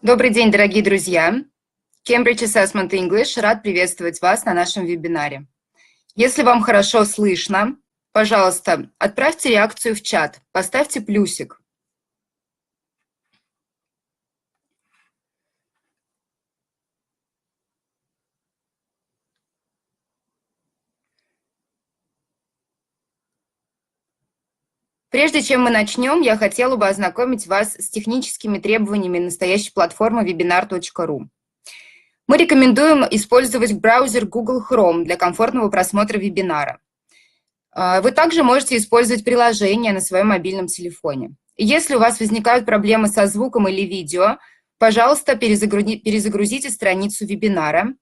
Добрый день, дорогие друзья! Cambridge Assessment English рад приветствовать вас на нашем вебинаре. Если вам хорошо слышно, пожалуйста, отправьте реакцию в чат, поставьте плюсик. Прежде чем мы начнем, я хотела бы ознакомить вас с техническими требованиями настоящей платформы webinar.ru. Мы рекомендуем использовать браузер Google Chrome для комфортного просмотра вебинара. Вы также можете использовать приложение на своем мобильном телефоне. Если у вас возникают проблемы со звуком или видео, пожалуйста, перезагрузите страницу вебинара.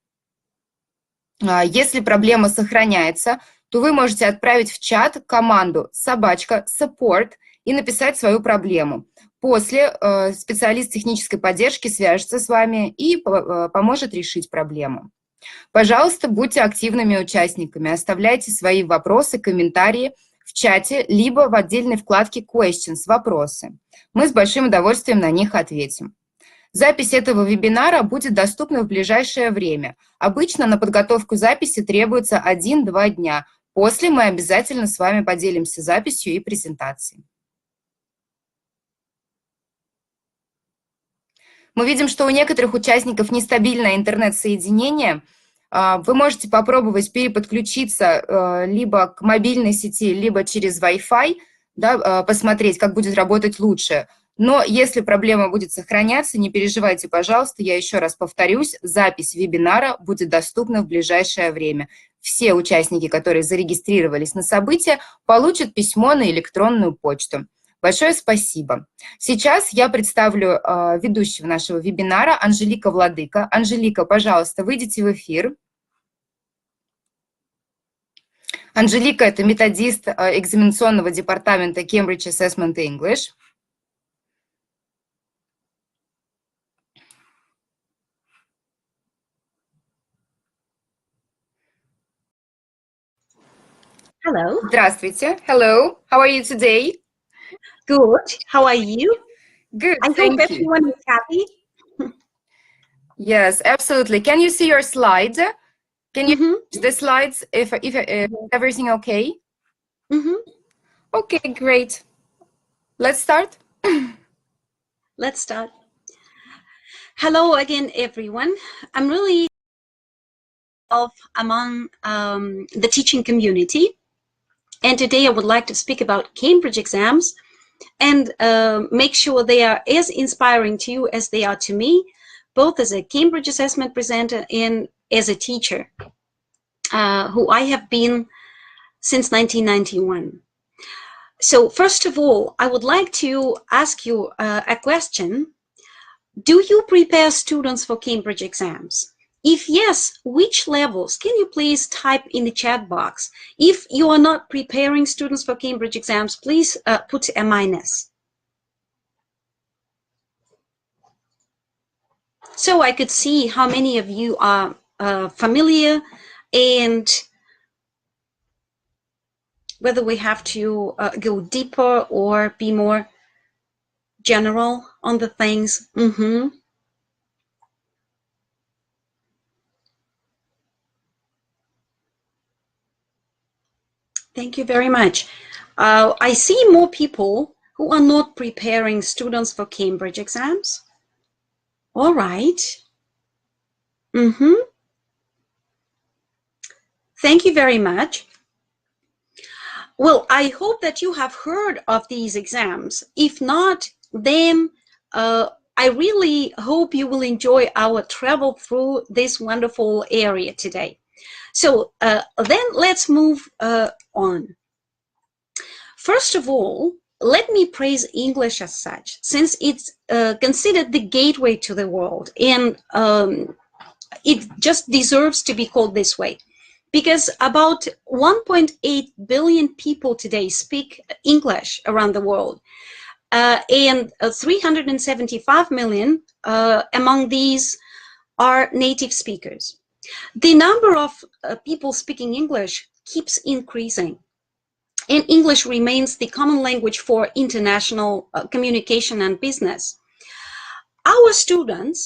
Если проблема сохраняется, то вы можете отправить в чат команду !support и написать свою проблему. После специалист технической поддержки свяжется с вами и поможет решить проблему. Пожалуйста, будьте активными участниками, оставляйте свои вопросы, комментарии в чате, либо в отдельной вкладке Questions, вопросы. Мы с большим удовольствием на них ответим. Запись этого вебинара будет доступна в ближайшее время. Обычно на подготовку записи требуется 1-2 дня. После мы обязательно с вами поделимся записью и презентацией. Мы видим, что у некоторых участников нестабильное интернет-соединение. Вы можете попробовать переподключиться либо к мобильной сети, либо через Wi-Fi, да, посмотреть, как будет работать лучше. Но если проблема будет сохраняться, не переживайте, пожалуйста, я еще раз повторюсь, запись вебинара будет доступна в ближайшее время. Все участники, которые зарегистрировались на событие, получат письмо на электронную почту. Большое спасибо. Сейчас я представлю ведущего нашего вебинара Анжелика Владыка. Анжелика, пожалуйста, выйдите в эфир. Анжелика – это методист экзаменационного департамента Cambridge Assessment English. Hello. Здравствуйте. Hello. How are you today? Good. How are you? Good, I thank hope you. everyone is happy. Yes, absolutely. Can you see your slides? Can you see the slides if everything okay? Okay, great. Let's start. Let's start. Hello again, everyone. I'm really among the teaching community. And today I would like to speak about Cambridge exams and make sure they are as inspiring to you as they are to me, both as a Cambridge assessment presenter and as a teacher, who I have been since 1991. So first of all, I would like to ask you a question. Do you prepare students for Cambridge exams? If yes, which levels? Can you please type in the chat box? If you are not preparing students for Cambridge exams, please put a minus. So I could see how many of you are familiar and whether we have to go deeper or be more general on the things. Thank you very much. I see more people who are not preparing students for Cambridge exams. All right. Thank you very much. Well, I hope that you have heard of these exams. If not, then I really hope you will enjoy our travel through this wonderful area today. So then let's move on. First of all, let me praise English as such, since it's considered the gateway to the world, and it just deserves to be called this way. Because about 1.8 billion people today speak English around the world, and 375 million among these are native speakers. The number of people speaking English keeps increasing, and English remains the common language for international communication and business. our students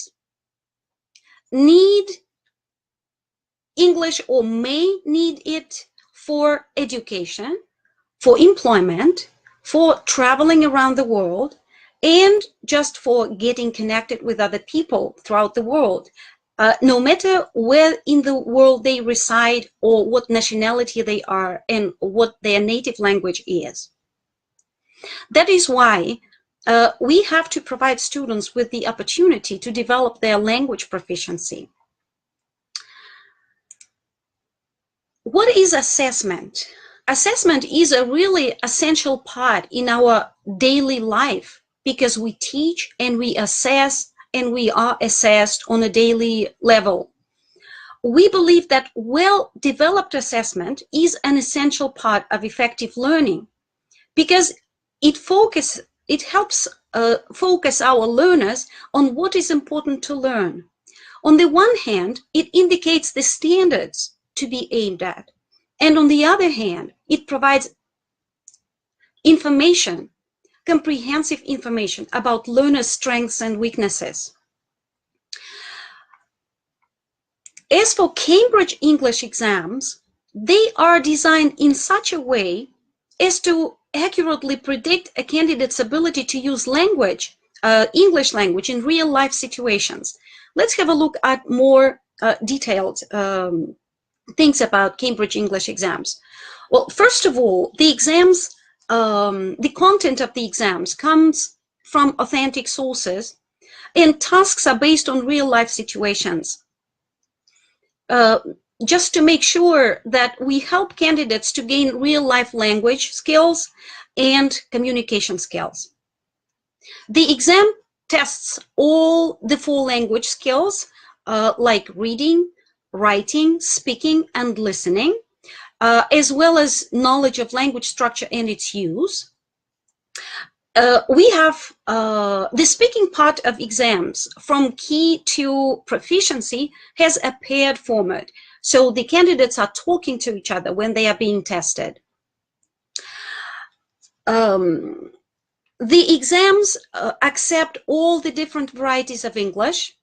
need English or may need it for education, for employment, for traveling around the world, and just for getting connected with other people throughout the world, no matter where in the world they reside or what nationality they are and what their native language is. That is why we have to provide students with the opportunity to develop their language proficiency. What is assessment? Assessment is a really essential part in our daily life because we teach and we assess and we are assessed on a daily level. We believe that well-developed assessment is an essential part of effective learning because it helps focus our learners on what is important to learn. On the one hand, it indicates the standards to be aimed at. And on the other hand, it provides information, comprehensive information about learners' strengths and weaknesses. As for Cambridge English exams, they are designed in such a way as to accurately predict a candidate's ability to use language, English language, in real-life situations. Let's have a look at more detailed things about Cambridge English exams. Well, first of all, the exams, the content of the exams comes from authentic sources, and tasks are based on real-life situations. Just to make sure that we help candidates to gain real-life language skills and communication skills. The exam tests all the 4 language skills like reading, writing, speaking, and listening, as well as knowledge of language structure and its use. We have the speaking part of exams from key to proficiency has a paired format. So the candidates are talking to each other when they are being tested. The exams accept all the different varieties of English,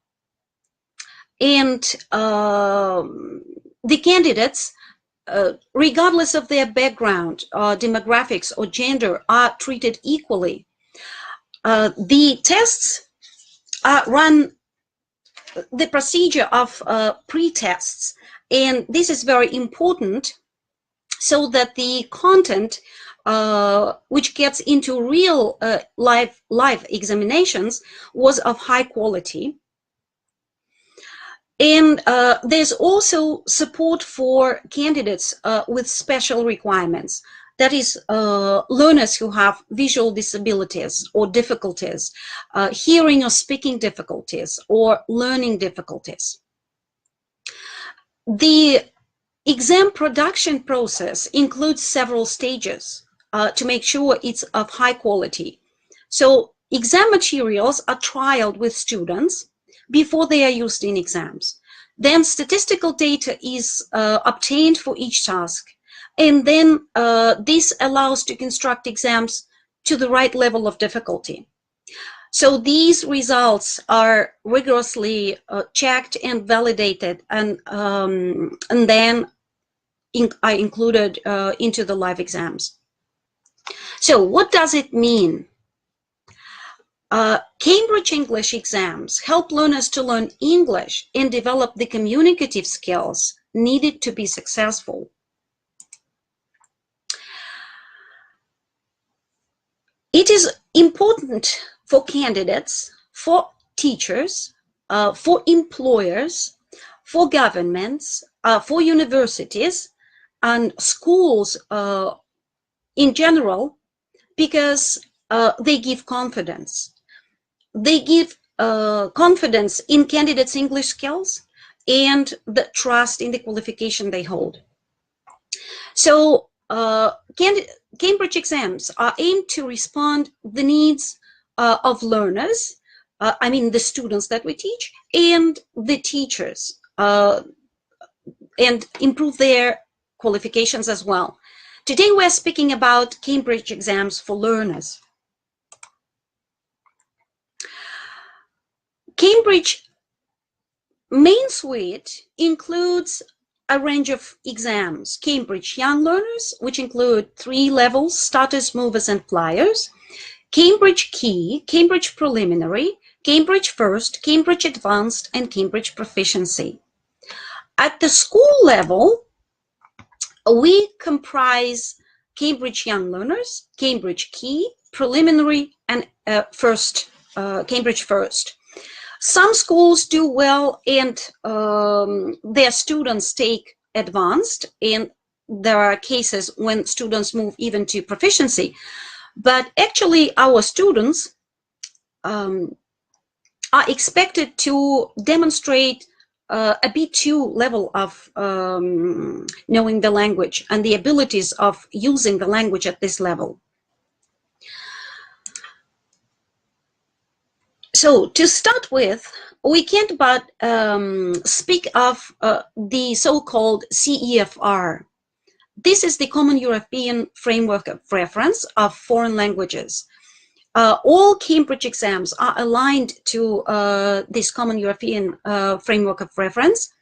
and the candidates, regardless of their background, demographics, or gender, are treated equally. The tests run the procedure of pre-tests, and this is very important so that the content which gets into real live examinations was of high quality. And there's also support for candidates with special requirements. That is, learners who have visual disabilities or difficulties, hearing or speaking difficulties, or learning difficulties. The exam production process includes several stages to make sure it's of high quality. So exam materials are trialed with students before they are used in exams. Then statistical data is obtained for each task. And then this allows to construct exams to the right level of difficulty. So these results are rigorously checked and validated, and then are included into the live exams. So what does it mean? Cambridge English exams help learners to learn English and develop the communicative skills needed to be successful. It is important for candidates, for teachers, for employers, for governments, for universities and schools in general, because they give confidence. They give confidence in candidates' English skills and the trust in the qualification they hold. So Cambridge exams are aimed to respond to the needs of learners, I mean the students that we teach, and the teachers, and improve their qualifications as well. Today we're speaking about Cambridge exams for learners. Cambridge main suite includes a range of exams. Cambridge Young Learners, which include 3 levels: starters, movers, and flyers. Cambridge Key, Cambridge Preliminary, Cambridge First, Cambridge Advanced, and Cambridge Proficiency. At the school level, we comprise Cambridge Young Learners, Cambridge Key, Preliminary, and Cambridge First. Some schools do well and their students take advanced, and there are cases when students move even to proficiency. But actually, our students are expected to demonstrate a B2 level of knowing the language and the abilities of using the language at this level. So to start with, we can't but speak of the so-called CEFR. This is the Common European Framework of Reference of Foreign Languages. All Cambridge exams are aligned to this Common European Framework of Reference.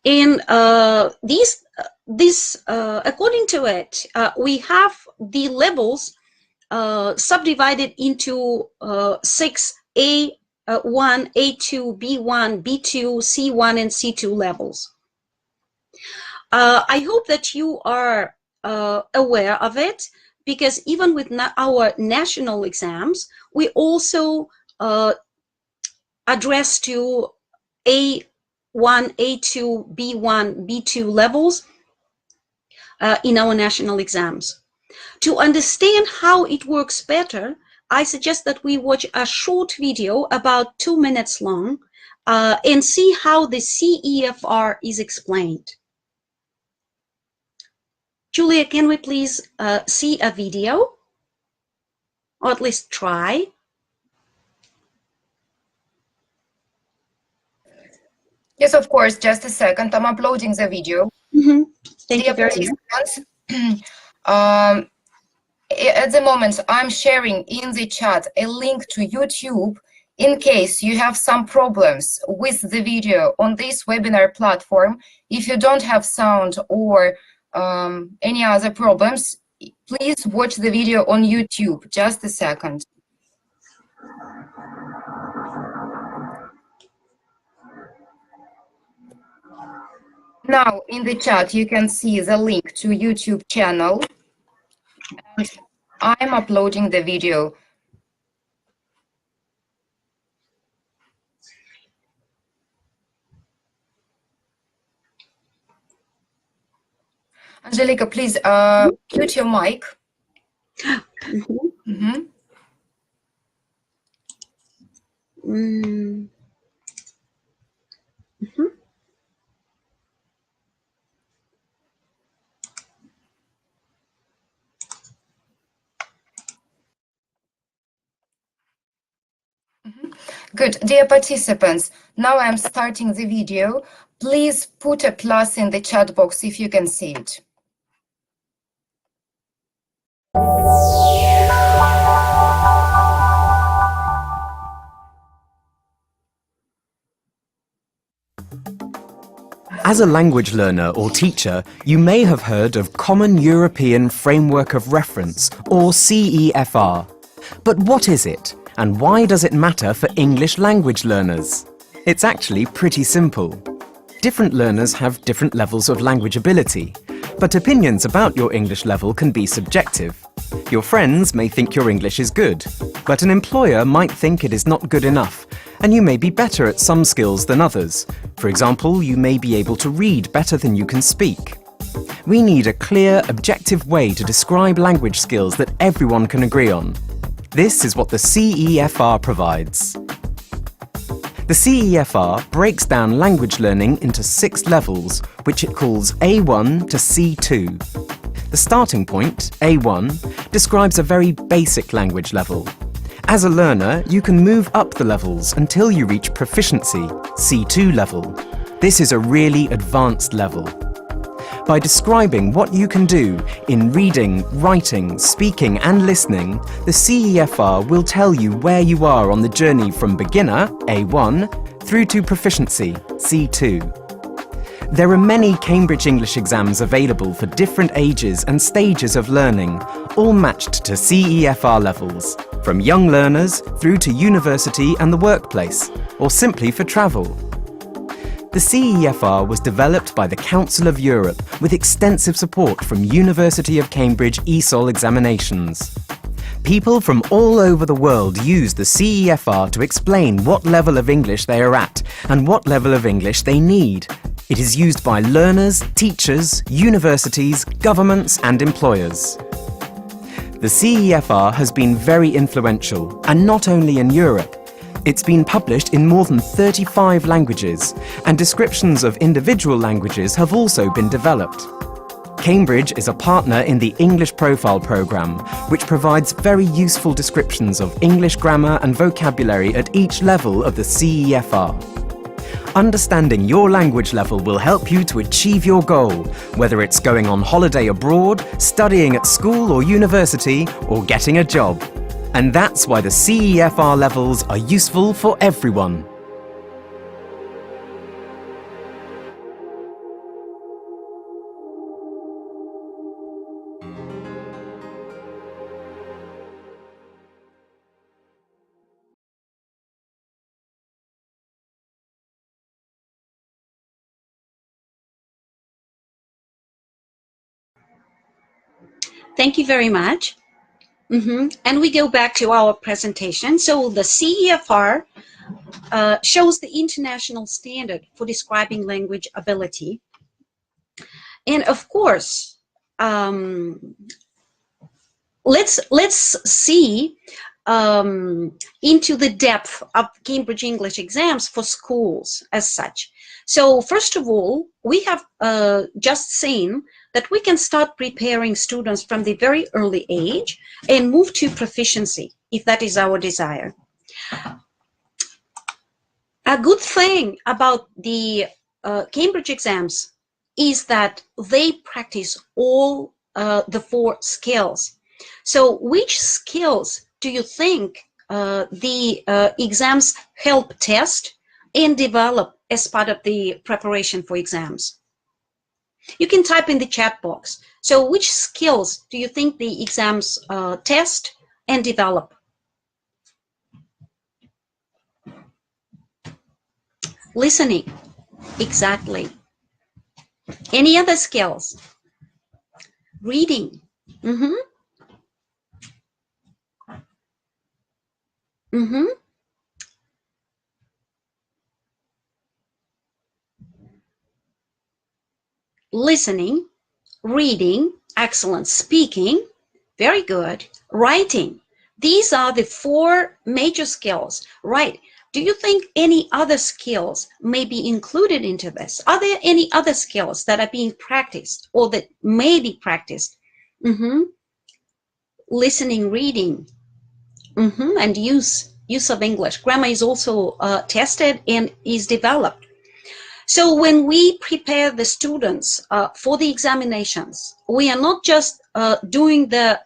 And according to it, we have the levels subdivided into 6 A1, A2, B1, B2, C1, and C2 levels. I hope that you are aware of it, because even with our national exams, we also address to A1, A2, B1, B2 levels in our national exams. To understand how it works better, I suggest that we watch a short video about 2 minutes long and see how the CEFR is explained. Julia, can we please see a video? Or at least try? Yes, of course. Just a second. I'm uploading the video. Thank you very much. At the moment, I'm sharing in the chat a link to YouTube in case you have some problems with the video on this webinar platform. If you don't have sound or any other problems, please watch the video on YouTube. Just a second. Now, in the chat, you can see the link to YouTube channel. And I'm uploading the video. Angelica, please mute your mic. Good. Dear participants, now I'm starting the video. Please put a plus in the chat box if you can see it. As a language learner or teacher, you may have heard of Common European Framework of Reference, or CEFR. But what is it, and why does it matter for English language learners? It's actually pretty simple. Different learners have different levels of language ability, but opinions about your English level can be subjective. Your friends may think your English is good, but an employer might think it is not good enough, and you may be better at some skills than others. For example, you may be able to read better than you can speak. We need a clear, objective way to describe language skills that everyone can agree on. This is what the CEFR provides. The CEFR breaks down language learning into 6 levels, which it calls A1 to C2. The starting point, A1, describes a very basic language level. As a learner, you can move up the levels until you reach proficiency, C2 level. This is a really advanced level. By describing what you can do in reading, writing, speaking and listening, the CEFR will tell you where you are on the journey from beginner, A1, through to proficiency, C2. There are many Cambridge English exams available for different ages and stages of learning, all matched to CEFR levels, from young learners through to university and the workplace, or simply for travel. The CEFR was developed by the Council of Europe with extensive support from University of Cambridge ESOL examinations. People from all over the world use the CEFR to explain what level of English they are at and what level of English they need. It is used by learners, teachers, universities, governments and employers. The CEFR has been very influential, and not only in Europe. It's been published in more than 35 languages, and descriptions of individual languages have also been developed. Cambridge is a partner in the English Profile programme, which provides very useful descriptions of English grammar and vocabulary at each level of the CEFR. Understanding your language level will help you to achieve your goal, whether it's going on holiday abroad, studying at school or university, or getting a job. And that's why the CEFR levels are useful for everyone. Thank you very much. And we go back to our presentation. So the CEFR shows the international standard for describing language ability. And of course, let's see into the depth of Cambridge English exams for schools as such. So first of all, we have just seen that we can start preparing students from the very early age and move to proficiency, if that is our desire. A good thing about the Cambridge exams is that they practice all the 4 skills. So which skills do you think the exams help test and develop as part of the preparation for exams? You can type in the chat box. So which skills do you think the exams test and develop? Listening, exactly. Any other skills? Reading. Listening, reading, excellent. Speaking, very good. Writing. These are the 4 major skills, right? Do you think any other skills may be included into this? Are there any other skills that are being practiced or that may be practiced? Listening, reading, and use of English. Grammar is also tested and is developed. So when we prepare the students for the examinations, we are not just doing the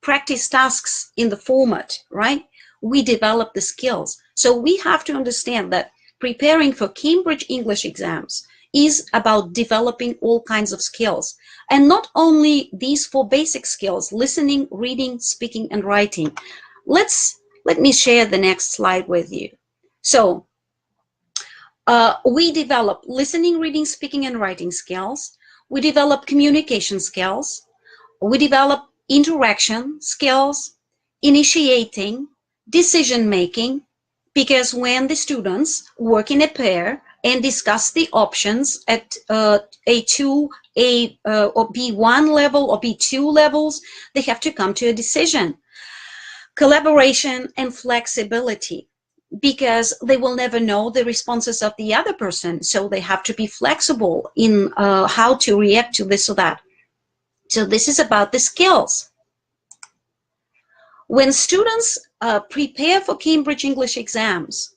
practice tasks in the format, right? We develop the skills. So we have to understand that preparing for Cambridge English exams is about developing all kinds of skills. And not only these 4 basic skills, listening, reading, speaking, and writing. Let me share the next slide with you. So we develop listening, reading, speaking, and writing skills. We develop communication skills. We develop interaction skills, initiating, decision-making, because when the students work in a pair and discuss the options at A2, or B1 level or B2 levels, they have to come to a decision. Collaboration and flexibility, because they will never know the responses of the other person, so they have to be flexible in how to react to this or that. So this is about the skills. When students prepare for Cambridge English exams,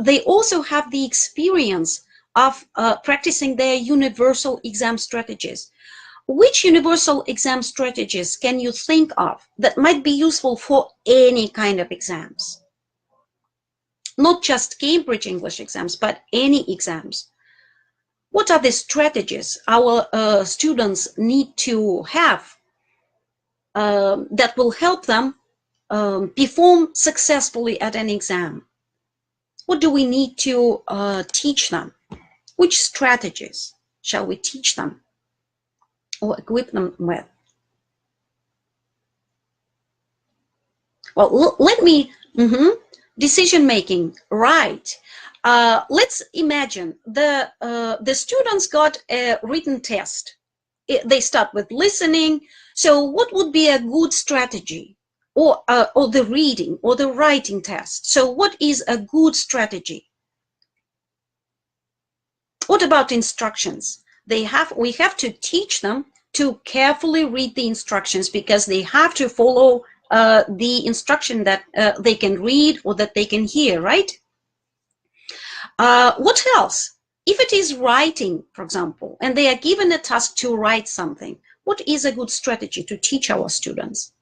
they also have the experience of practicing their universal exam strategies. Which universal exam strategies can you think of that might be useful for any kind of exams? Not just Cambridge English exams, but any exams. What are the strategies our students need to have that will help them perform successfully at an exam? What do we need to teach them? Which strategies shall we teach them or equip them with? Well, let me, decision making, right. Let's imagine the students got a written test. They start with listening. So what would be a good strategy? Or the reading or the writing test. So what is a good strategy? What about instructions? We have to teach them to carefully read the instructions, because they have to follow the instruction that they can read or that they can hear, right? What else? If it is writing, for example, and they are given a task to write something, what is a good strategy to teach our students?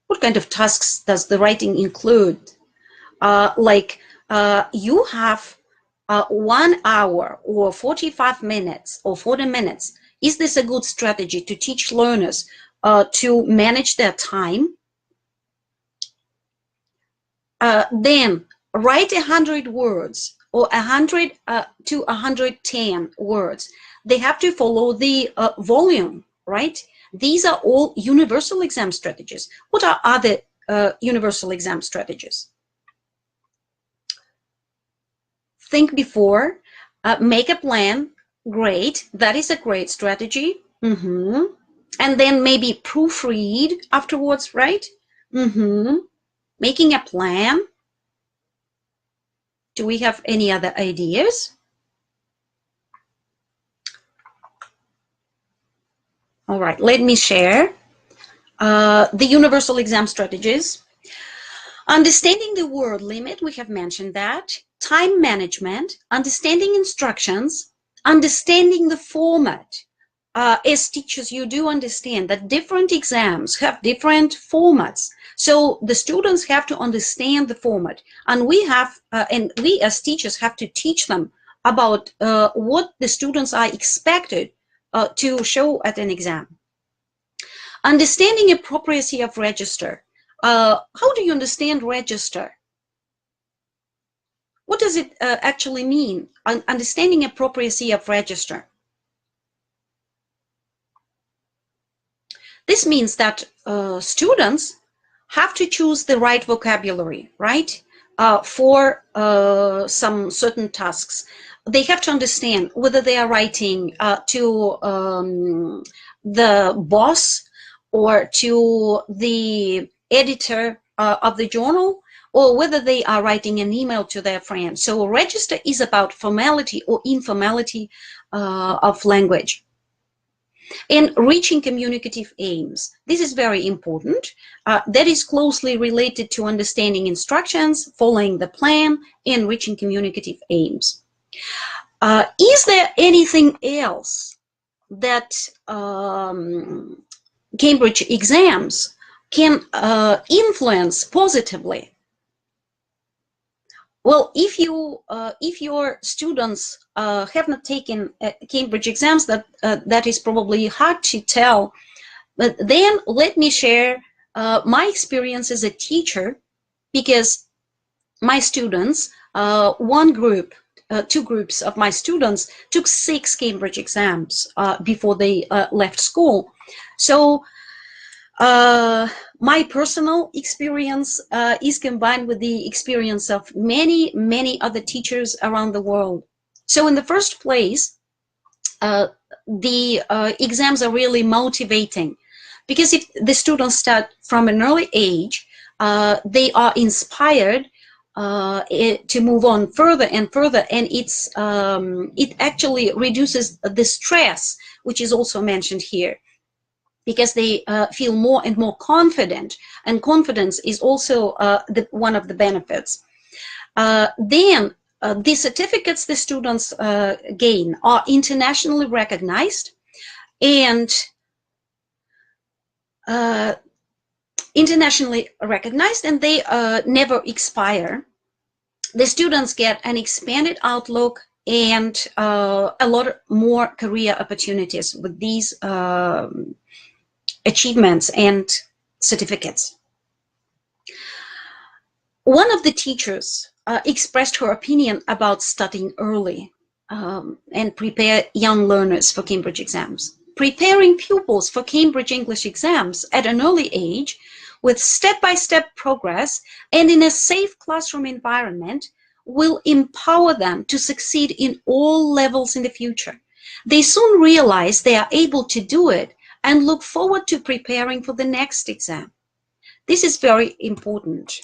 What kind of tasks does the writing include? You have 1 hour or 45 minutes or 40 minutes. Is this a good strategy to teach learners to manage their time? Then write 100 words or 100 to 110 words. They have to follow the volume, right? These are all universal exam strategies. What are other universal exam strategies? Think before, make a plan. Great, that is a great strategy. And then maybe proofread afterwards, right? Making a plan. Do we have any other ideas? All right, let me share the universal exam strategies. Understanding the word limit, we have mentioned that. Time management, understanding instructions, understanding the format. As teachers, you do understand that different exams have different formats. So the students have to understand the format. And we have, and we as teachers have to teach them about what the students are expected to show at an exam. Understanding appropriacy of register. How do you understand register? What does it actually mean? Understanding appropriacy of register. This means that students have to choose the right vocabulary, right? For some certain tasks. They have to understand whether they are writing to the boss or to the editor of the journal, or whether they are writing an email to their friend. So register is about formality or informality of language. And reaching communicative aims. This is very important. That is closely related to understanding instructions, following the plan, and reaching communicative aims. Is there anything else that Cambridge exams can influence positively? Well, if your students have not taken Cambridge exams, that is probably hard to tell. But then let me share my experience as a teacher, because my students, two groups of my students took 6 Cambridge exams before they left school. So my personal experience is combined with the experience of many, many other teachers around the world. So in the first place, the exams are really motivating, because if the students start from an early age, they are inspired to move on further and further, and it actually reduces the stress, which is also mentioned here. because they feel more and more confident, and confidence is also one of the benefits. Then the certificates the students gain are internationally recognized and they never expire. The students get an expanded outlook and a lot more career opportunities with these achievements and certificates. One of the teachers expressed her opinion about studying early and prepare young learners for Cambridge exams. Preparing pupils for Cambridge English exams at an early age with step-by-step progress and in a safe classroom environment will empower them to succeed in all levels in the future. They soon realize they are able to do it and look forward to preparing for the next exam. This is very important.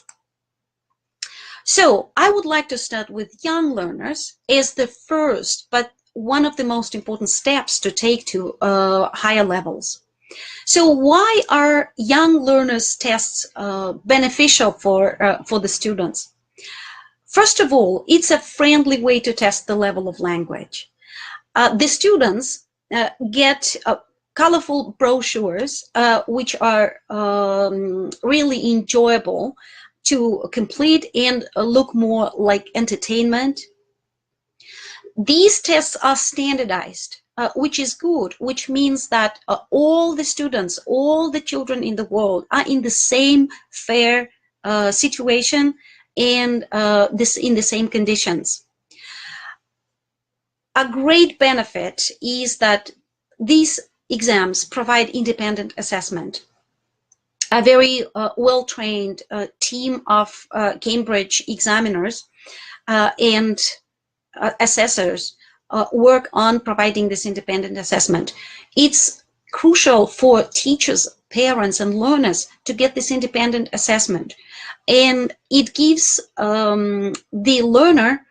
So I would like to start with young learners as the first, but one of the most important steps to take to higher levels. So why are young learners tests beneficial for the students? First of all, it's a friendly way to test the level of language. The students get colorful brochures, which are really enjoyable to complete and look more like entertainment. These tests are standardized, which is good, which means that all the students, all the children in the world are in the same fair situation and in the same conditions. A great benefit is that these exams provide independent assessment. A very well-trained team of Cambridge examiners and assessors work on providing this independent assessment. It's crucial for teachers, parents, and learners to get this independent assessment. And it gives the learner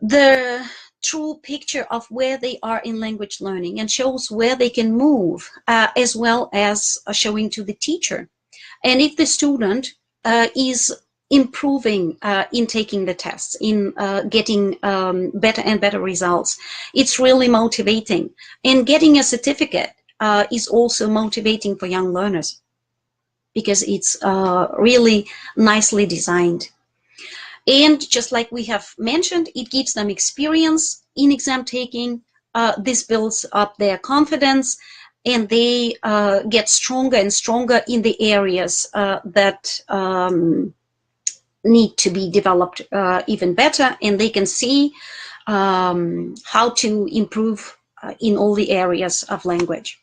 the true picture of where they are in language learning and shows where they can move, as well as showing to the teacher. And if the student is improving in taking the tests, in getting better and better results, it's really motivating. And getting a certificate is also motivating for young learners because it's really nicely designed. And just like we have mentioned, it gives them experience in exam taking. This builds up their confidence, and they get stronger and stronger in the areas that need to be developed even better, and they can see how to improve in all the areas of language.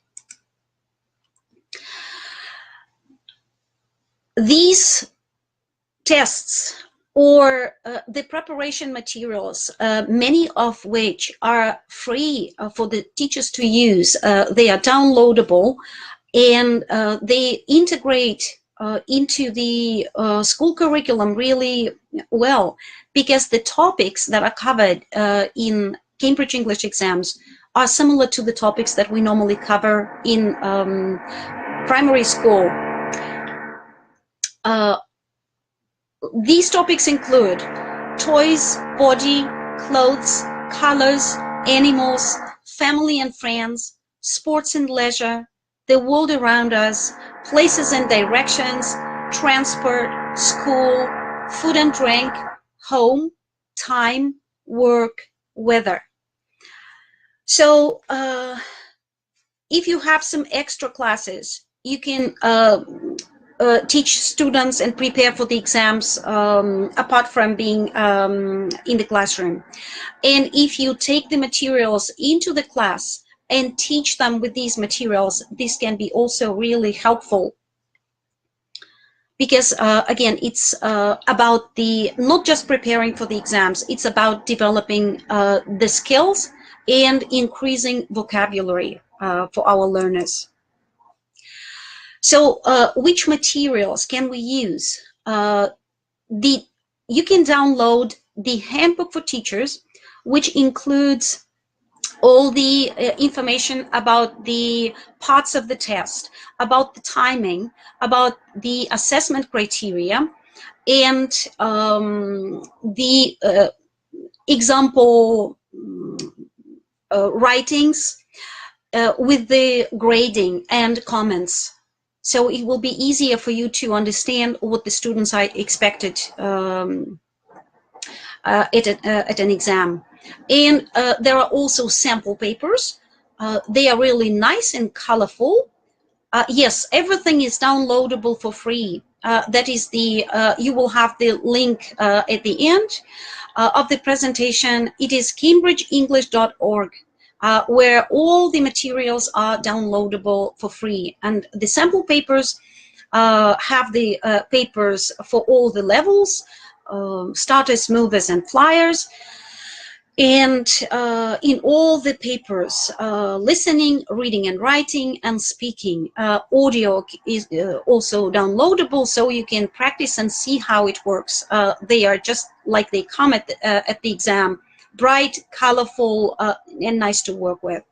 These tests or the preparation materials, many of which are free for the teachers to use. They are downloadable, and they integrate into the school curriculum really well, because the topics that are covered in Cambridge English exams are similar to the topics that we normally cover in primary school. These topics include toys, body, clothes, colors, animals, family and friends, sports and leisure, the world around us, places and directions, transport, school, food and drink, home, time, work, weather. So if you have some extra classes, you can teach students and prepare for the exams apart from being in the classroom. And if you take the materials into the class and teach them with these materials, this can be also really helpful, because again, it's about not just preparing for the exams, it's about developing the skills and increasing vocabulary for our learners. So which materials can we use? You can download the Handbook for Teachers, which includes all the information about the parts of the test, about the timing, about the assessment criteria, and the example writings with the grading and comments. So it will be easier for you to understand what the students are expected at an exam. And there are also sample papers. They are really nice and colorful. Yes, everything is downloadable for free. That is the, you will have the link at the end of the presentation. It is cambridgeenglish.org, where all the materials are downloadable for free. And the sample papers have the papers for all the levels, starters, movers, and flyers. And in all the papers, listening, reading and writing, and speaking, audio is also downloadable, so you can practice and see how it works. They are just like they come at the exam, bright, colorful, and nice to work with.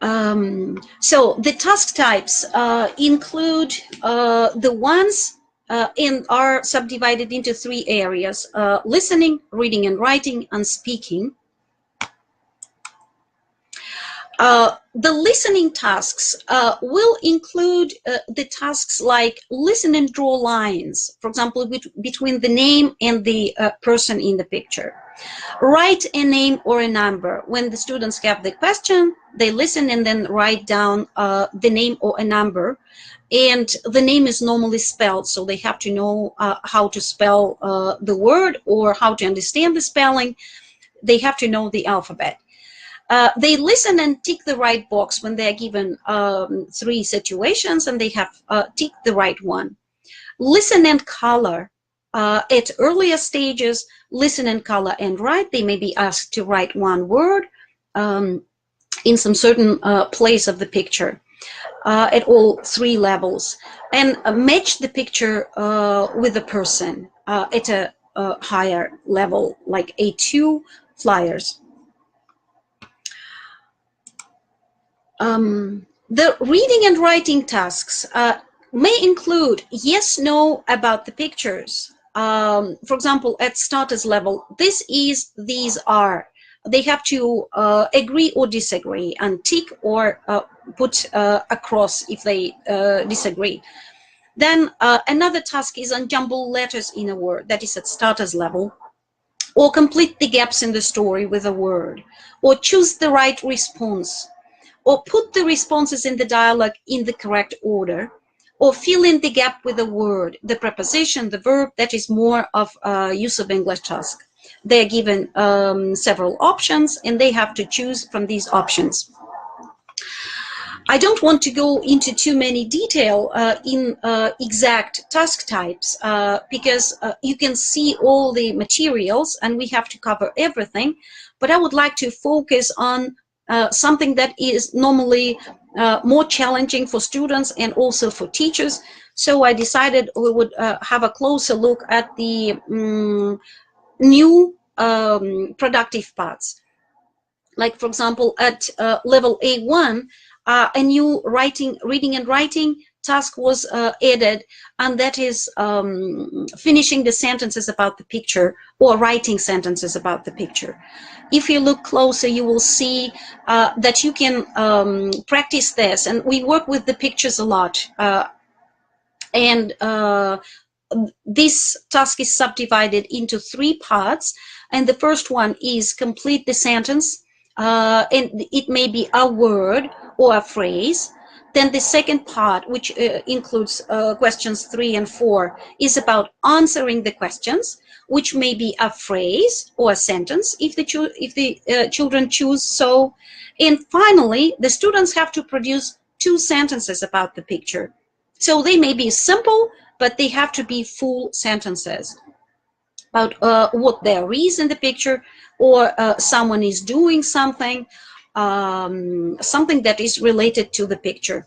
So the task types include the ones and are subdivided into 3 areas: listening, reading and writing, and speaking. The listening tasks will include the tasks like listen and draw lines, for example, between the name and the person in the picture. Write a name or a number. When the students have the question, they listen and then write down the name or a number. And the name is normally spelled, so they have to know how to spell the word or how to understand the spelling. They have to know the alphabet. They listen and tick the right box when they're given 3 situations and they have ticked the right one. Listen and color. At earlier stages, listen and color and write. They may be asked to write one word in some certain place of the picture at all 3 levels, and match the picture with the person at a higher level, like A2 flyers. The reading and writing tasks may include yes, no about the pictures. For example, at starters level, this is, these are. They have to agree or disagree and tick or put a cross if they disagree. Then another task is unjumble letters in a word, that is at starters level, or complete the gaps in the story with a word, or choose the right response, or put the responses in the dialogue in the correct order, or fill in the gap with a word, the preposition, the verb. That is more of a use of English task. They're given several options and they have to choose from these options. I don't want to go into too many detail in exact task types because you can see all the materials and we have to cover everything, but I would like to focus on something that is normally more challenging for students and also for teachers. So I decided we would have a closer look at the new productive parts. Like, for example, at level A1, a new reading and writing task was added, and that is finishing the sentences about the picture or writing sentences about the picture. If you look closer, you will see that you can practice this, and we work with the pictures a lot. This task is subdivided into 3 parts, and the first one is complete the sentence, and it may be a word or a phrase. Then the second part, which includes questions 3 and 4, is about answering the questions, which may be a phrase or a sentence if the children choose so. And finally, the students have to produce 2 sentences about the picture. So they may be simple, but they have to be full sentences about what there is in the picture, or someone is doing something, something that is related to the picture.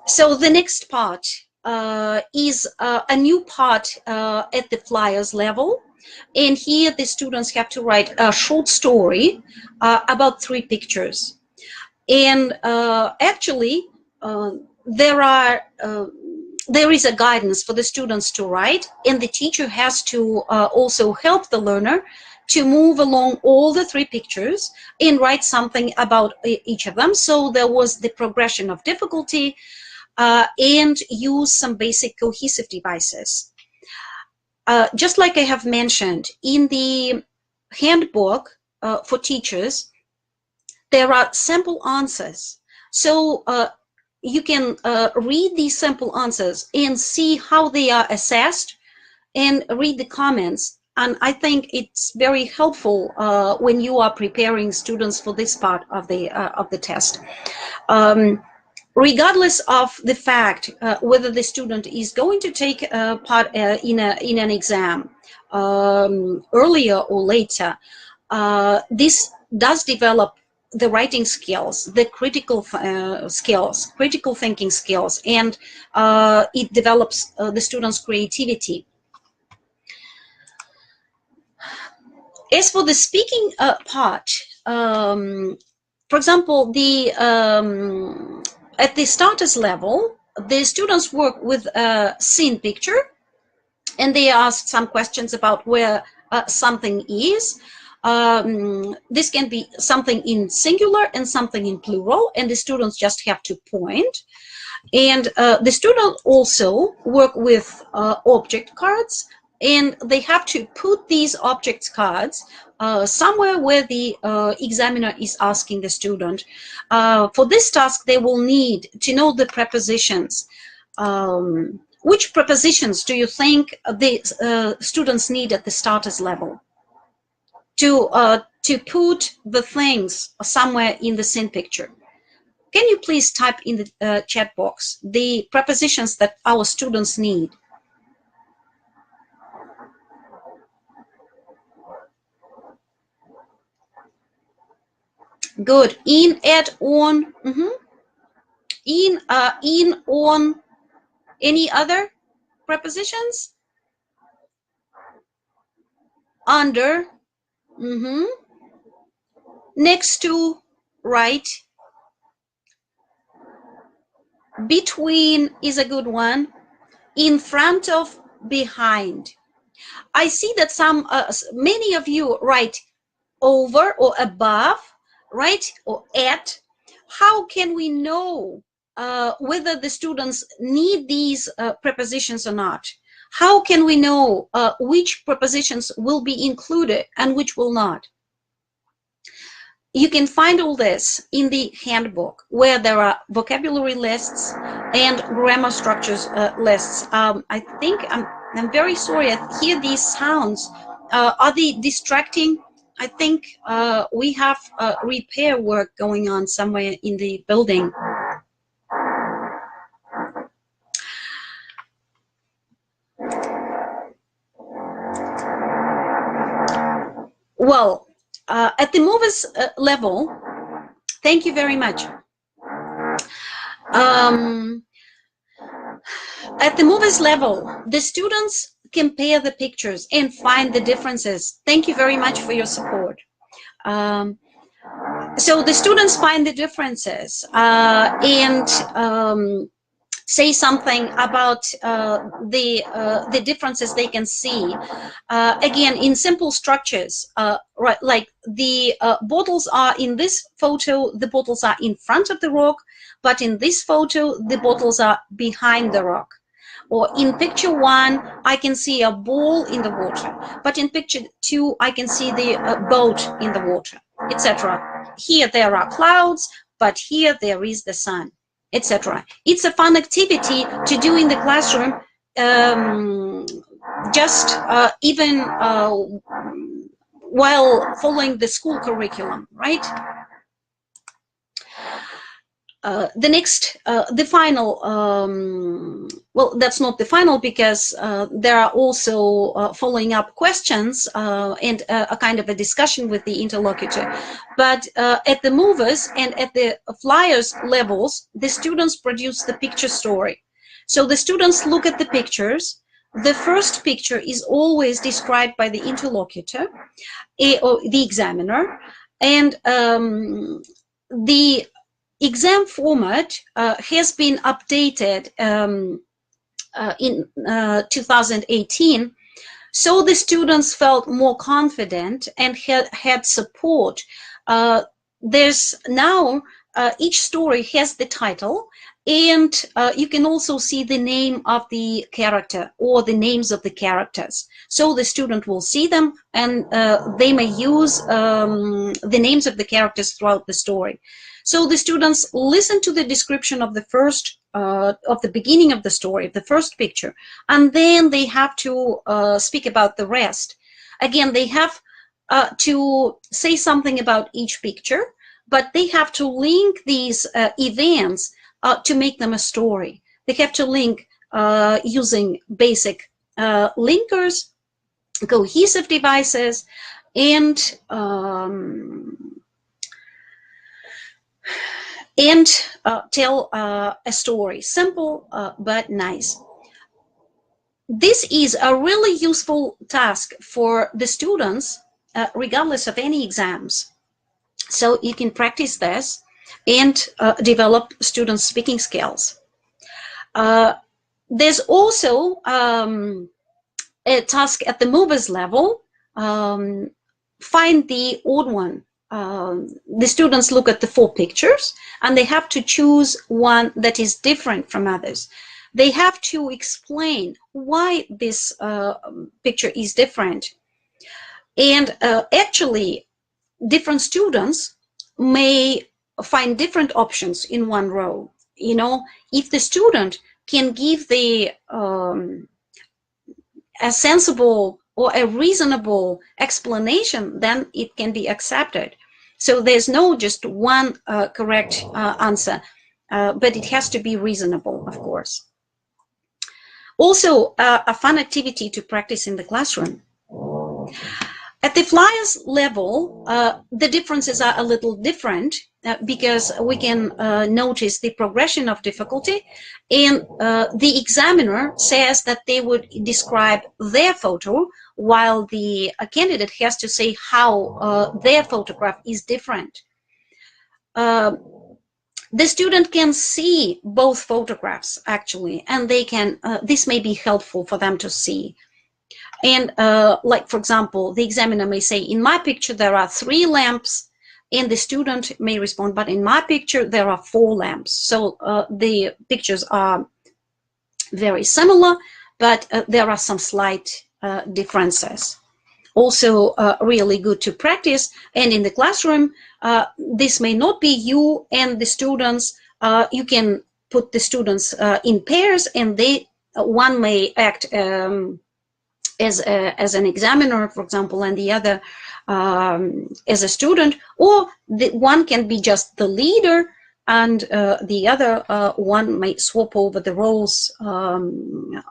So the next part is a new part at the flyers level. And here the students have to write a short story about 3 pictures. And actually, there is a guidance for the students to write, and the teacher has to also help the learner to move along all the 3 pictures and write something about each of them. So there was the progression of difficulty and use some basic cohesive devices. Just like I have mentioned, in the handbook for teachers, there are sample answers. So you can read these sample answers and see how they are assessed and read the comments. And I think it's very helpful when you are preparing students for this part of the test. Regardless of the fact whether the student is going to take part in an exam earlier or later, this does develop the writing skills, the critical skills, critical thinking skills, and it develops the students' creativity. As for the speaking part, for example, at the starters level, the students work with a scene picture, and they ask some questions about where something is. This can be something in singular and something in plural, and the students just have to point. And the students also work with object cards, and they have to put these object cards somewhere where the examiner is asking the student. For this task, they will need to know the prepositions. Which prepositions do you think the students need at the starters level to put the things somewhere in the scene picture? Can you please type in the chat box the prepositions that our students need? Good. In, at, on. In, on. Any other prepositions? Under. Next to, right. Between is a good one. In front of, behind. I see that many of you write over or above, right, or at. How can we know whether the students need these prepositions or not? How can we know which prepositions will be included and which will not? You can find all this in the handbook, where there are vocabulary lists and grammar structures lists. I think I'm very sorry. I hear these sounds. Are they distracting? I think we have repair work going on somewhere in the building. Well, at the movers level, thank you very much. At the movers level, the students compare the pictures and find the differences. Thank you very much for your support. So the students find the differences and say something about the differences they can see. Again, in simple structures, right, like the bottles are in this photo, the bottles are in front of the rock, but in this photo, the bottles are behind the rock. Or in picture 1, I can see a ball in the water, but in picture 2, I can see the boat in the water, etc. Here there are clouds, but here there is the sun, etc. It's a fun activity to do in the classroom, just even while following the school curriculum, right? The next, the final, well, that's not the final, because there are also following up questions and a kind of a discussion with the interlocutor. But at the movers and at the flyers levels, the students produce the picture story. So the students look at the pictures. The first picture is always described by the interlocutor or the examiner, and the exam format has been updated in 2018, so the students felt more confident and had support. There's now each story has the title, and you can also see the name of the character or the names of the characters. So the student will see them, and they may use the names of the characters throughout the story. So the students listen to the description of the first, of the beginning of the story, the first picture, and then they have to speak about the rest. Again, they have to say something about each picture, but they have to link these events to make them a story. They have to link using basic linkers, cohesive devices, and tell a story. Simple but nice. This is a really useful task for the students, regardless of any exams. So you can practice this and develop students' speaking skills. There's also a task at the movers level. Find the odd one. The students look at the 4 pictures and they have to choose one that is different from others. They have to explain why this picture is different. And actually, different students may find different options in one row. You know, if the student can give the a sensible or a reasonable explanation, then it can be accepted. So there's no just one correct answer, but it has to be reasonable, of course. Also, a fun activity to practice in the classroom. At the flyers level, the differences are a little different because we can notice the progression of difficulty, and the examiner says that they would describe their photo, while the candidate has to say how their photograph is different. The student can see both photographs actually, and they can. This may be helpful for them to see. And like, for example, the examiner may say, in my picture, there are 3 lamps, and the student may respond, but in my picture, there are 4 lamps. So the pictures are very similar, but there are some slight differences. Also really good to practice. And in the classroom, this may not be you and the students. You can put the students in pairs, and one may act as an examiner, for example, and the other as a student, or one can be just the leader, and the other one may swap over the roles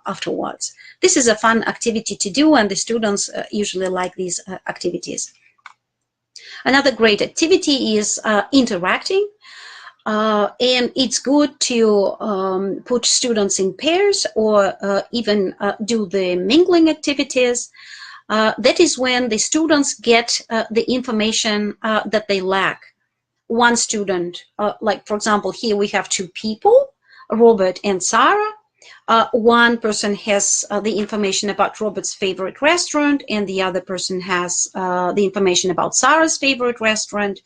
afterwards. This is a fun activity to do, and the students usually like these activities. Another great activity is interacting. And it's good to put students in pairs, or even do the mingling activities. That is when the students get the information that they lack. One student, like for example, here we have 2 people, Robert and Sarah. One person has the information about Robert's favorite restaurant, and the other person has the information about Sarah's favorite restaurant.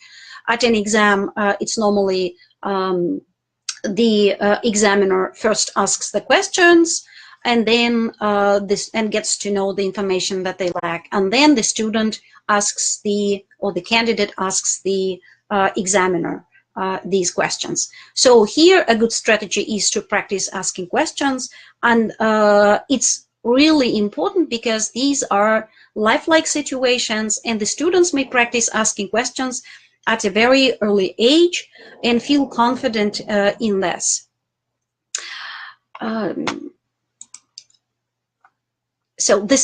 At an exam, it's normally the examiner first asks the questions, and then gets to know the information that they lack, and then the student asks the candidate asks the examiner these questions. So here a good strategy is to practice asking questions, and it's really important because these are lifelike situations, and the students may practice asking questions at a very early age and feel confident in this. So the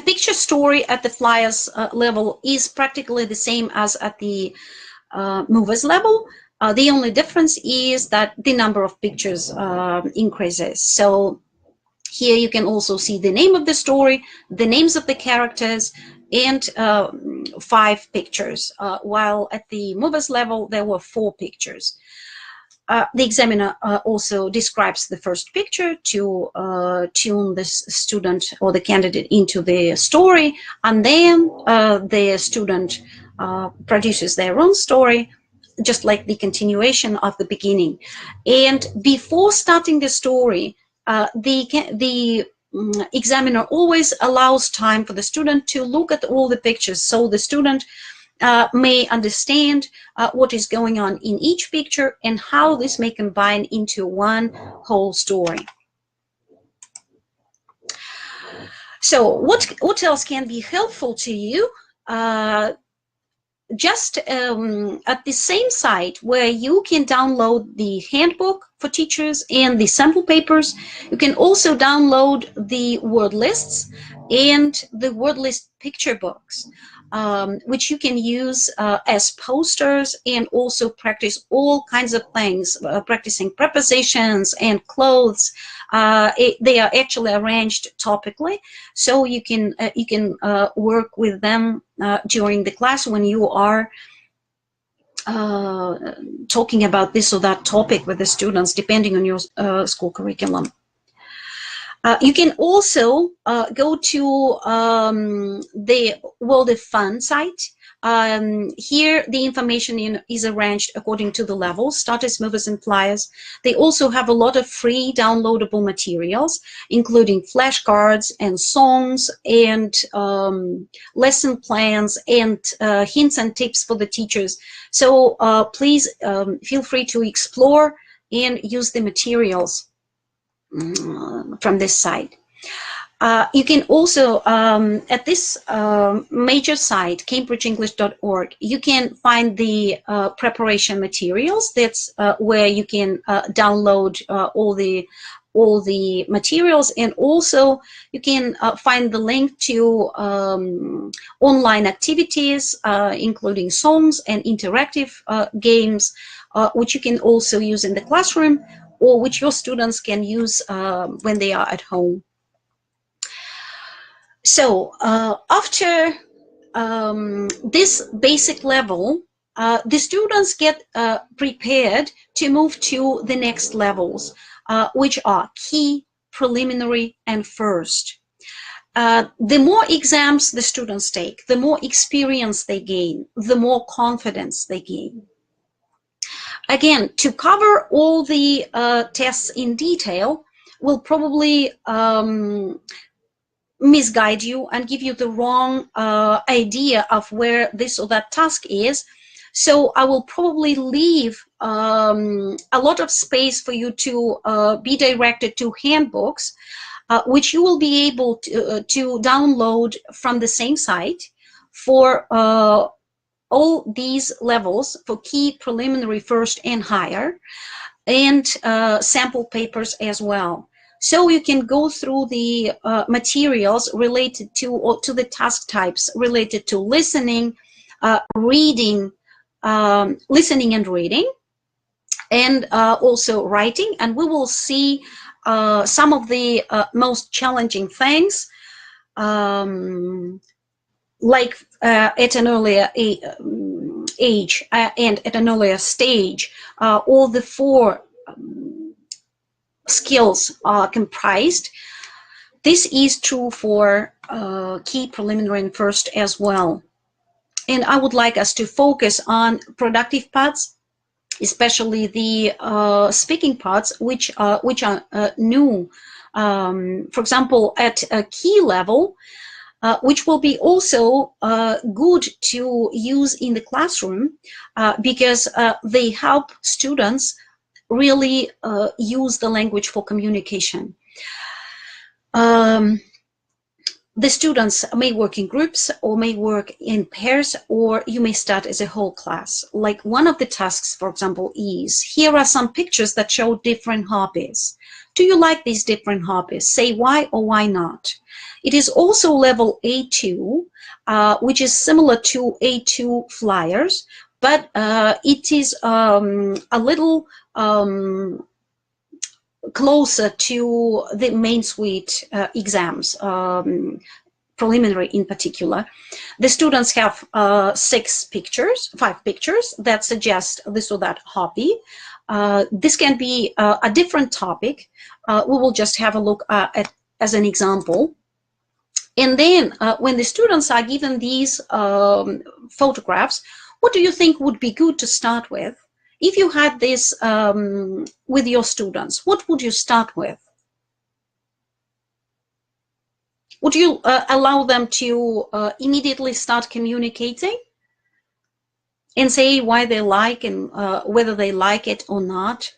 picture story at the flyers level is practically the same as at the movers level. The only difference is that the number of pictures increases. So here you can also see the name of the story, the names of the characters, and 5 pictures, while at the Movers level there were 4 pictures. The examiner also describes the first picture to tune the student or the candidate into the story, and then the student produces their own story, just like the continuation of the beginning. And before starting the story, the examiner always allows time for the student to look at all the pictures, so the student may understand what is going on in each picture and how this may combine into one whole story. So what else can be helpful to you? Just at the same site where you can download the handbook for teachers and the sample papers, you can also download the word lists and the word list picture books, which you can use as posters and also practice all kinds of things, practicing prepositions and clothes. They are actually arranged topically, so you can work with them during the class when you are talking about this or that topic with the students, depending on your school curriculum. You can also go to the World of Fun site. Here, the information is arranged according to the levels, starters, movers, and flyers. They also have a lot of free downloadable materials, including flashcards and songs and lesson plans and hints and tips for the teachers. So please feel free to explore and use the materials from this site. You can also, at this major site, cambridgeenglish.org, you can find the preparation materials. That's where you can download all the materials, and also you can find the link to online activities, including songs and interactive games, which you can also use in the classroom, or which your students can use when they are at home. So after this basic level, the students get prepared to move to the next levels, which are key, preliminary, and first. The more exams the students take, the more experience they gain, the more confidence they gain. Again, to cover all the tests in detail will probably misguide you and give you the wrong idea of where this or that task is. So I will probably leave a lot of space for you to be directed to handbooks, which you will be able to download from the same site for all these levels, for key, preliminary, first, and higher, and sample papers as well. So you can go through the materials related to the task types related to listening, reading, listening and reading, and also writing. And we will see some of the most challenging things, like at an earlier age and at an earlier stage, all the 4 skills are comprised. This is true for key, preliminary, and first as well. And I would like us to focus on productive parts, especially the speaking parts, which are new. For example, at a key level, which will be also good to use in the classroom because they help students really use the language for communication. The students may work in groups or may work in pairs, or you may start as a whole class. Like one of the tasks, for example, is, here are some pictures that show different hobbies. Do you like these different hobbies? Say why or why not. It is also level A2, which is similar to A2 flyers, but it is a little closer to the main suite exams, preliminary in particular. The students have 5 pictures that suggest this or that hobby. This can be a different topic. We will just have a look at as an example. And then when the students are given these photographs, what do you think would be good to start with? If you had this with your students, what would you start with? Would you allow them to immediately start communicating and say why they like and whether they like it or not?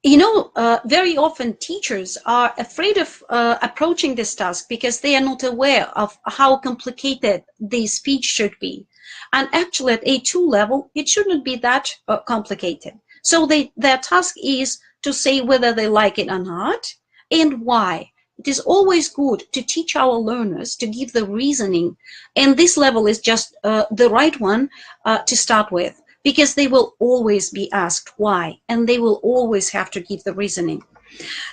You know, very often teachers are afraid of approaching this task because they are not aware of how complicated the speech should be. And actually at A2 level, it shouldn't be that complicated. So their task is to say whether they like it or not and why. It is always good to teach our learners to give the reasoning. And this level is just the right one to start with, because they will always be asked why, and they will always have to give the reasoning.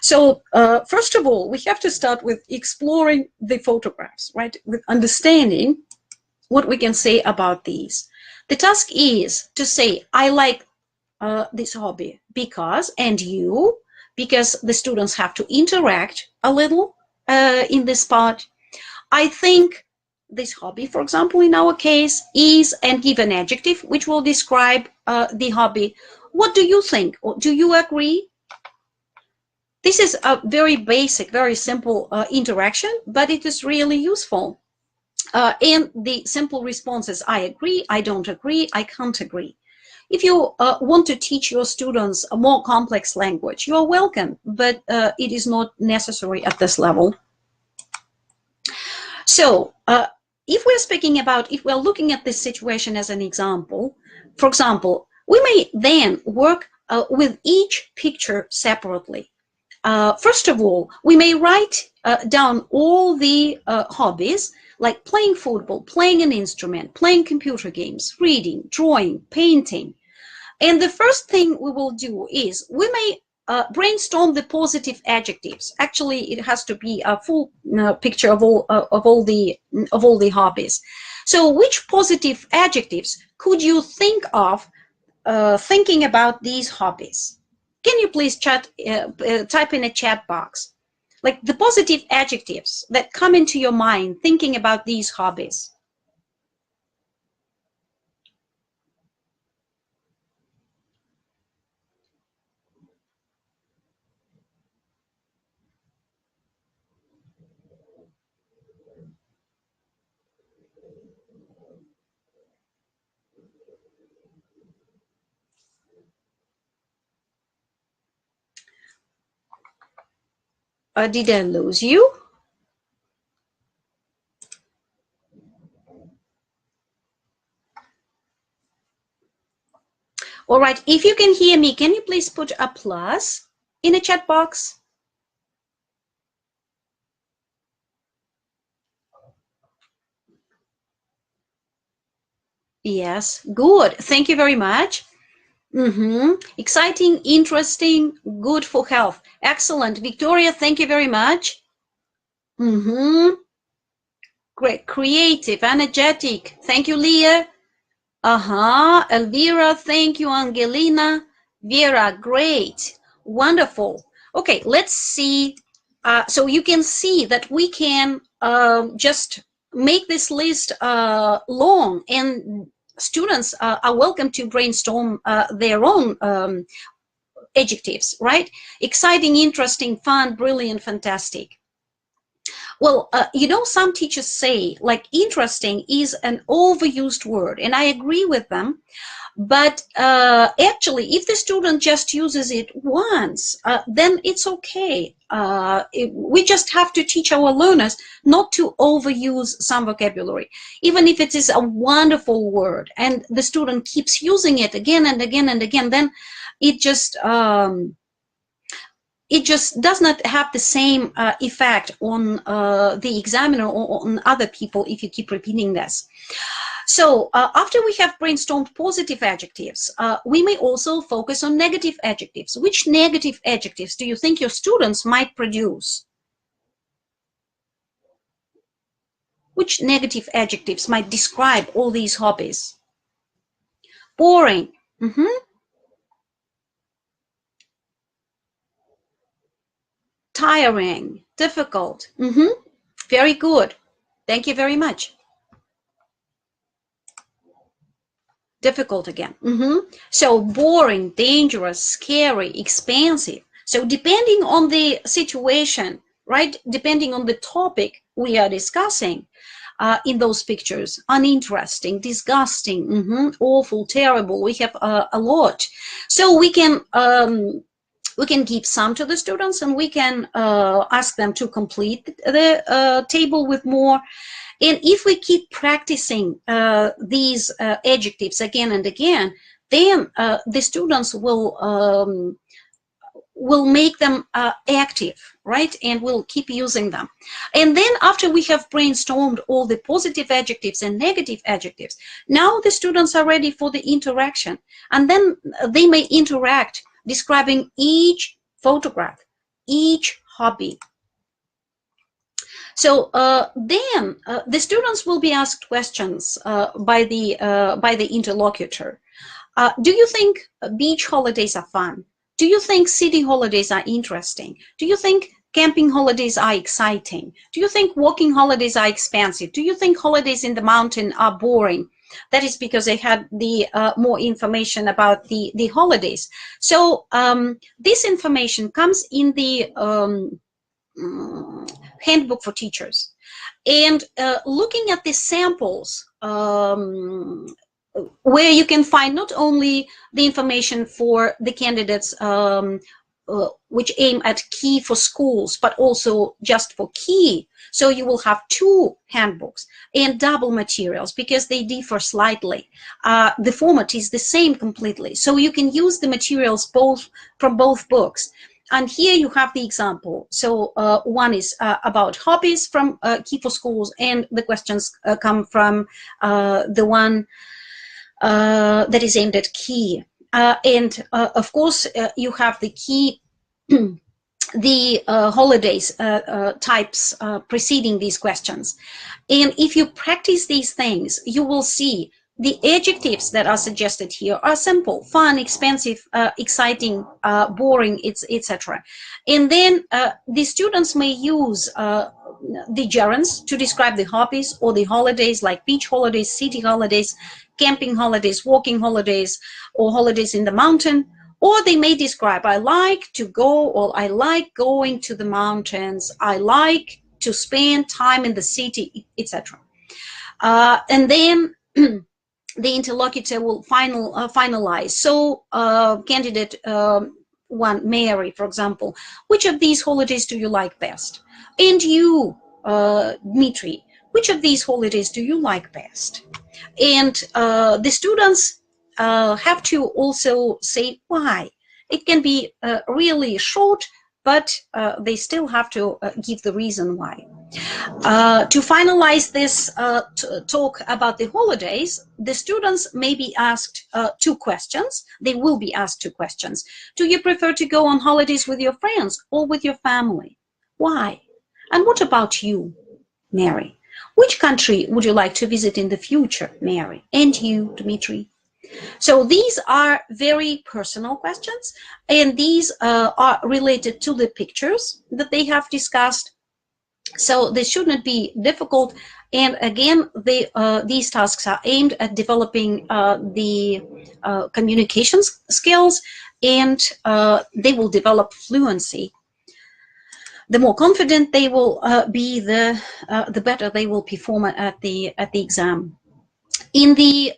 So first of all, we have to start with exploring the photographs, right? With understanding what we can say about these. The task is to say, I like this hobby because, and you, because the students have to interact a little in this part. I think this hobby, for example, in our case, is, and give an adjective which will describe the hobby. What do you think? Do you agree? This is a very basic, very simple interaction, but it is really useful. And the simple responses, I agree, I don't agree, I can't agree. If you want to teach your students a more complex language, you are welcome, but it is not necessary at this level. So if we're speaking about, if we're looking at this situation as an example, for example, we may then work with each picture separately. First of all, we may write down all the hobbies, like playing football, playing an instrument, playing computer games, reading, drawing, painting. And the first thing we will do is we may brainstorm the positive adjectives. Actually, it has to be a full picture of all the hobbies. So, which positive adjectives could you think of thinking about these hobbies? Can you please type in a chat box, like the positive adjectives that come into your mind thinking about these hobbies? Did I lose you? All right, if you can hear me, can you please put a plus in a chat box? Yes, good. Thank you very much. Exciting, interesting, good for health. Excellent. Victoria, thank you very much. Great. Creative, energetic. Thank you, Leah. Elvira, thank you. Angelina. Vera, great. Wonderful. Okay, let's see. So you can see that we can just make this list long, and students are welcome to brainstorm their own adjectives, right? Exciting, interesting, fun, brilliant, fantastic. Well, you know, some teachers say like interesting is an overused word, and I agree with them. But actually, if the student just uses it once, then it's okay. We just have to teach our learners not to overuse some vocabulary. Even if it is a wonderful word and the student keeps using it again and again and again, then it just does not have the same effect on the examiner or on other people if you keep repeating this. So after we have brainstormed positive adjectives, we may also focus on negative adjectives. Which negative adjectives do you think your students might produce? Which negative adjectives might describe all these hobbies? Boring. Tiring. Difficult. Very good. Thank you very much. Difficult again. So boring, dangerous, scary, expansive. So depending on the situation, right, depending on the topic we are discussing in those pictures, uninteresting, disgusting, awful, terrible, we have a lot. So we can give some to the students, and we can ask them to complete the table with more. And if we keep practicing these adjectives again and again, then the students will make them active, right? And we'll keep using them. And then after we have brainstormed all the positive adjectives and negative adjectives, now the students are ready for the interaction. And then they may interact, describing each photograph, each hobby. So then the students will be asked questions by the interlocutor. Do you think beach holidays are fun? Do you think city holidays are interesting? Do you think camping holidays are exciting? Do you think walking holidays are expensive? Do you think holidays in the mountain are boring? That is because they had the more information about the holidays. So this information comes in the handbook for teachers. And looking at the samples, where you can find not only the information for the candidates which aim at key for schools, but also just for key. So you will have two handbooks and double materials because they differ slightly. The format is the same completely. So you can use the materials from both books. And here you have the example. So one is about hobbies from Key for Schools, and the questions come from the one that is aimed at Key. And of course, you have the Key, the holidays types preceding these questions. And if you practice these things, you will see the adjectives that are suggested here are simple: fun, expensive, exciting, boring, etc. And then the students may use the gerunds to describe the hobbies or the holidays, like beach holidays, city holidays, camping holidays, walking holidays, or holidays in the mountain. Or they may describe, I like to go, or I like going to the mountains, I like to spend time in the city, etc. And then the interlocutor will finalize. So candidate one, Mary, for example, which of these holidays do you like best? And you, Dmitry, which of these holidays do you like best? And the students have to also say why. It can be really short, but they still have to give the reason why. To finalize this talk about the holidays, the students may be asked two questions. They will be asked two questions. Do you prefer to go on holidays with your friends or with your family? Why? And what about you, Mary? Which country would you like to visit in the future, Mary? And you, Dmitry? So these are very personal questions, and these are related to the pictures that they have discussed. So they shouldn't be difficult. And again, these tasks are aimed at developing the communications skills, and they will develop fluency. The more confident they will be, the better they will perform at the exam. In the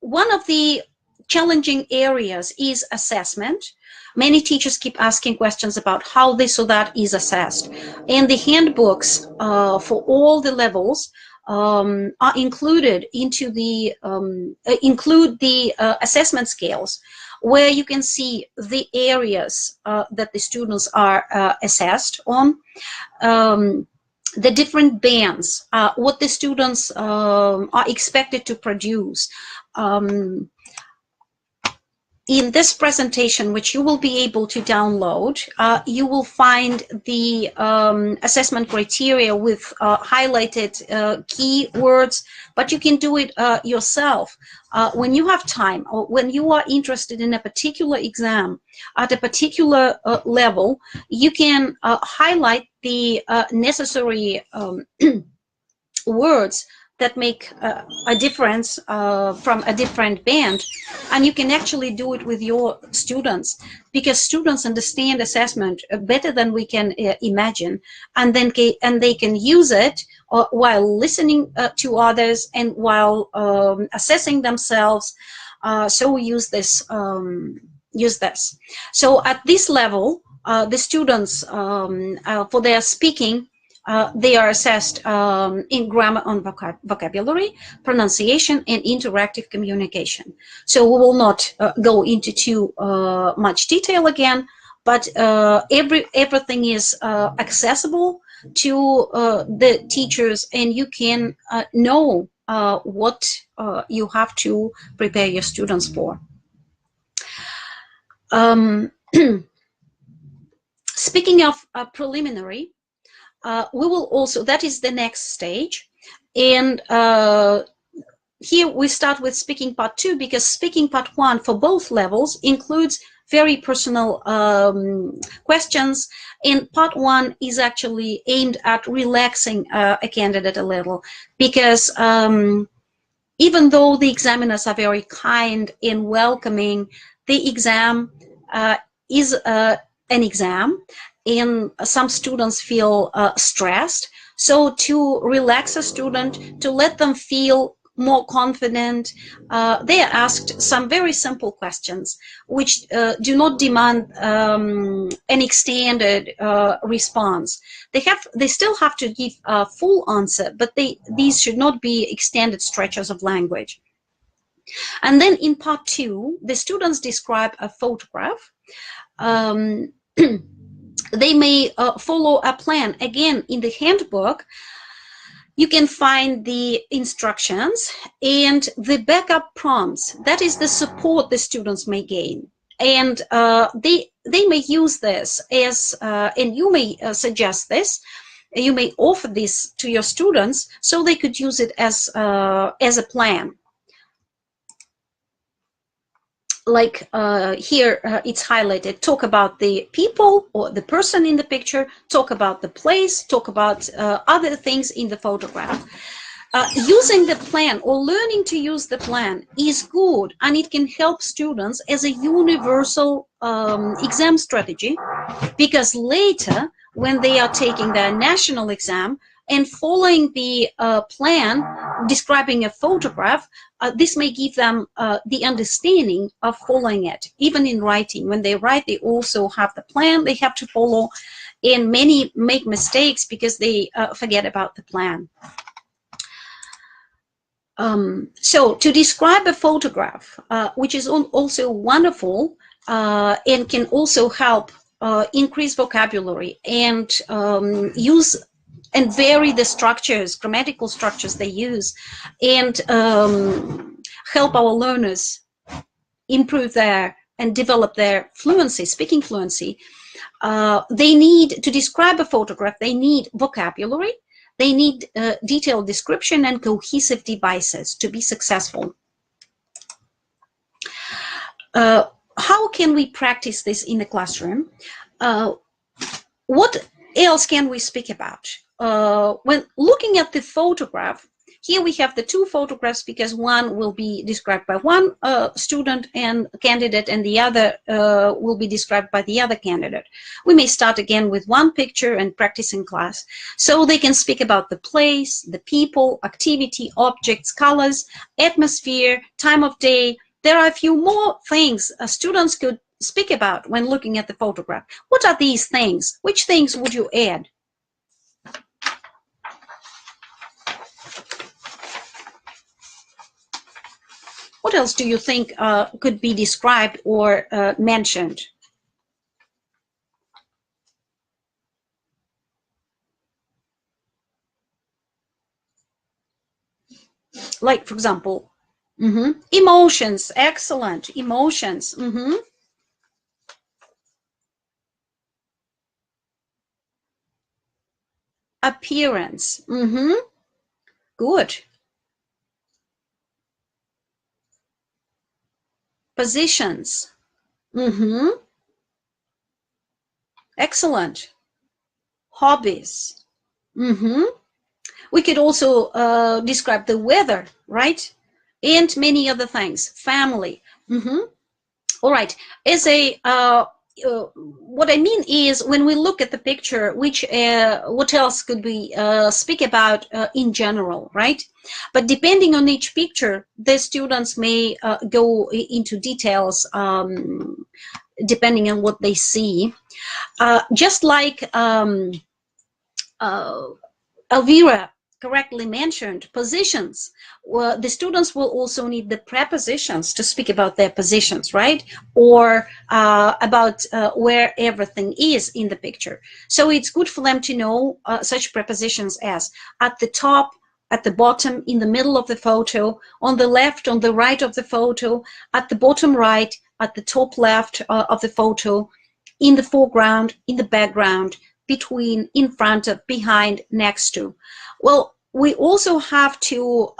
one of the challenging areas is assessment. Many teachers keep asking questions about how this or that is assessed. And the handbooks for all the levels are included into the, include the assessment scales, where you can see the areas that the students are assessed on. the different bands, what the students are expected to produce. In this presentation, which you will be able to download, you will find the assessment criteria with highlighted keywords, but you can do it yourself when you have time, or when you are interested in a particular exam at a particular level. You can highlight the necessary words that make a difference from a different band, and you can actually do it with your students, because students understand assessment better than we can imagine, and then they can use it while listening to others and while assessing themselves. So use this. So at this level, the students for their speaking, they are assessed in grammar and vocabulary, pronunciation, and interactive communication. So we will not go into too much detail again, but everything is accessible to the teachers, and you can know what you have to prepare your students for. Speaking of preliminary, we will also, that is the next stage, and here we start with speaking part 2, because speaking part 1 for both levels includes very personal questions, and part 1 is actually aimed at relaxing a candidate a little, because even though the examiners are very kind and welcoming, the exam is an exam, and some students feel stressed. So to relax a student, to let them feel more confident, they are asked some very simple questions, which do not demand an extended response. They still have to give a full answer, but these should not be extended stretches of language. And then in part 2, the students describe a photograph. They may follow a plan. Again, in the handbook, you can find the instructions and the backup prompts. That is the support the students may gain. And they may use this as, and you may suggest this, you may offer this to your students so they could use it as a plan. Like here it's highlighted, talk about the people or the person in the picture, talk about the place, talk about other things in the photograph. Using the plan or learning to use the plan is good, and it can help students as a universal exam strategy, because later when they are taking their national exam and following the plan describing a photograph, this may give them the understanding of following it. Even in writing, when they write, they also have the plan they have to follow, and many make mistakes because they forget about the plan. So to describe a photograph, which is also wonderful and can also help increase vocabulary and use and vary the structures, grammatical structures they use, and help our learners improve their and develop their fluency, speaking fluency. They need to describe a photograph, they need vocabulary, they need detailed description and cohesive devices to be successful. How can we practice this in the classroom? What else can we speak about? When looking at the photograph, here we have the two photographs, because one will be described by one student and candidate, and the other will be described by the other candidate. We may start again with one picture and practice in class, so they can speak about the place, the people, activity, objects, colors, atmosphere, time of day. There are a few more things students could speak about when looking at the photograph. What are these things? Which things would you add? What else do you think could be described or mentioned? Like, for example, emotions. Excellent. Emotions. Appearance. Good. Positions. Excellent. Hobbies. We could also describe the weather, right? And many other things. Family. All right. As a what I mean is, when we look at the picture, what else could we speak about in general, right? But depending on each picture, the students may go into details depending on what they see. Just like Elvira correctly mentioned, positions. Well, the students will also need the prepositions to speak about their positions, right? Or about where everything is in the picture. So it's good for them to know such prepositions as at the top, at the bottom, in the middle of the photo, on the left, on the right of the photo, at the bottom right, at the top left of the photo, in the foreground, in the background, between, in front of, behind, next to. Well, we also have to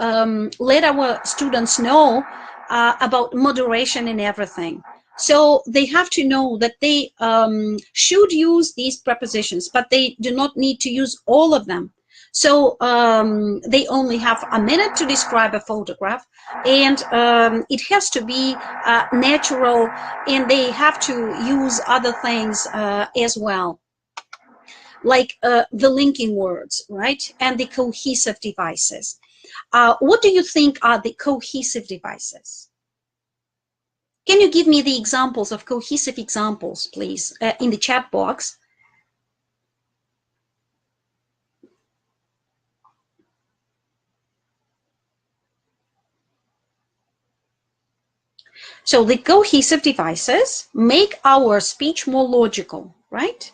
let our students know about moderation in everything. So they have to know that they should use these prepositions, but they do not need to use all of them. So they only have a minute to describe a photograph, and it has to be natural, and they have to use other things as well, like the linking words, right? And the cohesive devices. What do you think are the cohesive devices? Can you give me the examples of cohesive examples, please, in the chat box? So the cohesive devices make our speech more logical, right?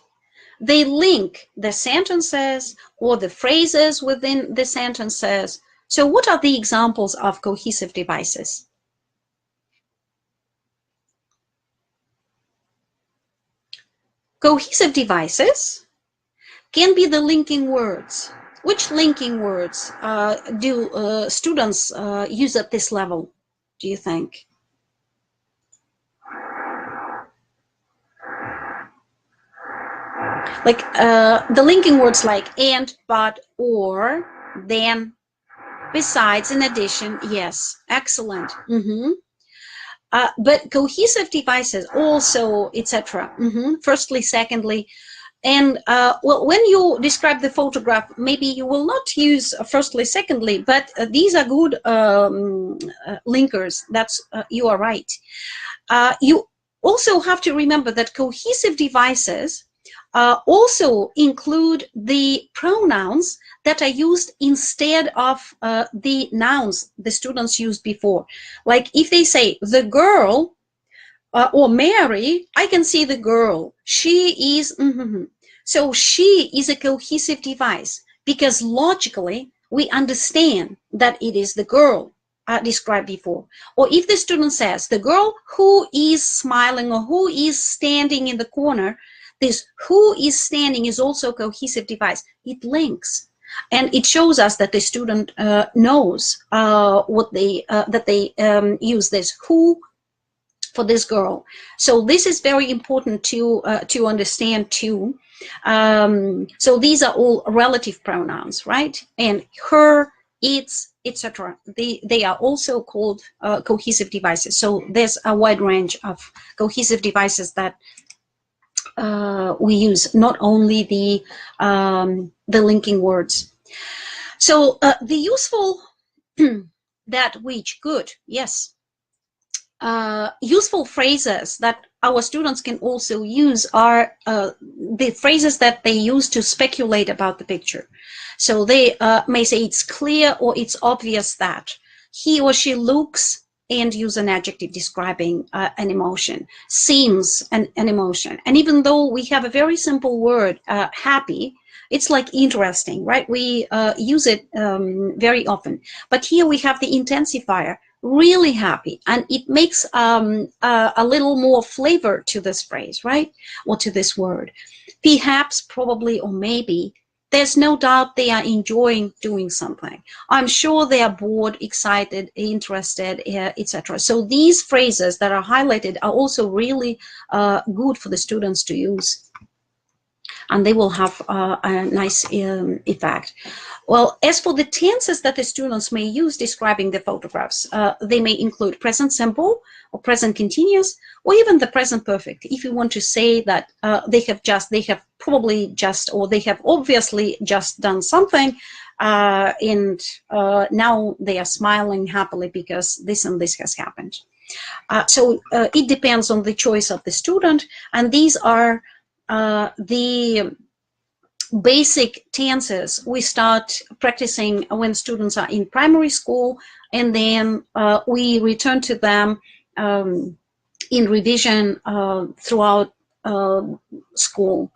They link the sentences or the phrases within the sentences. So what are the examples of cohesive devices? Cohesive devices can be the linking words. Which linking words do students use at this level, do you think? Like the linking words like and, but, or, then, besides, in addition. Yes, excellent. But cohesive devices also, etc. Firstly, secondly, and well, when you describe the photograph, maybe you will not use firstly, secondly, but these are good linkers. That's you are right. You also have to remember that cohesive devices also include the pronouns that are used instead of the nouns the students used before. Like if they say the girl or Mary, I can see the girl. She is, So she is a cohesive device because logically we understand that it is the girl described before. Or if the student says the girl who is smiling or who is standing in the corner, this who is standing is also a cohesive device. It links, and it shows us that the student knows what they that they use this who for this girl. So this is very important to understand too. So these are all relative pronouns, right? And her, its, etc. They are also called cohesive devices. So there's a wide range of cohesive devices that we use, not only the linking words. So the useful, that which, good, yes. Useful phrases that our students can also use are the phrases that they use to speculate about the picture. So they may say it's clear or it's obvious that he or she looks, and use an adjective describing an emotion, seems an emotion. And even though we have a very simple word, happy, It's like interesting, right? We use it very often. But here we have the intensifier, really happy, and it makes a little more flavor to this phrase, right? Or to this word. Perhaps, probably, or maybe. There's no doubt they are enjoying doing something. I'm sure they are bored, excited, interested, etc. So these phrases that are highlighted are also really good for the students to use, and they will have a nice effect. Well, as for the tenses that the students may use describing the photographs, they may include present simple or present continuous, or even the present perfect. If you want to say that they have probably just, or they have obviously just done something, and now they are smiling happily because this and this has happened. So it depends on the choice of the student, and these are the basic tenses we start practicing when students are in primary school, and then we return to them in revision throughout school.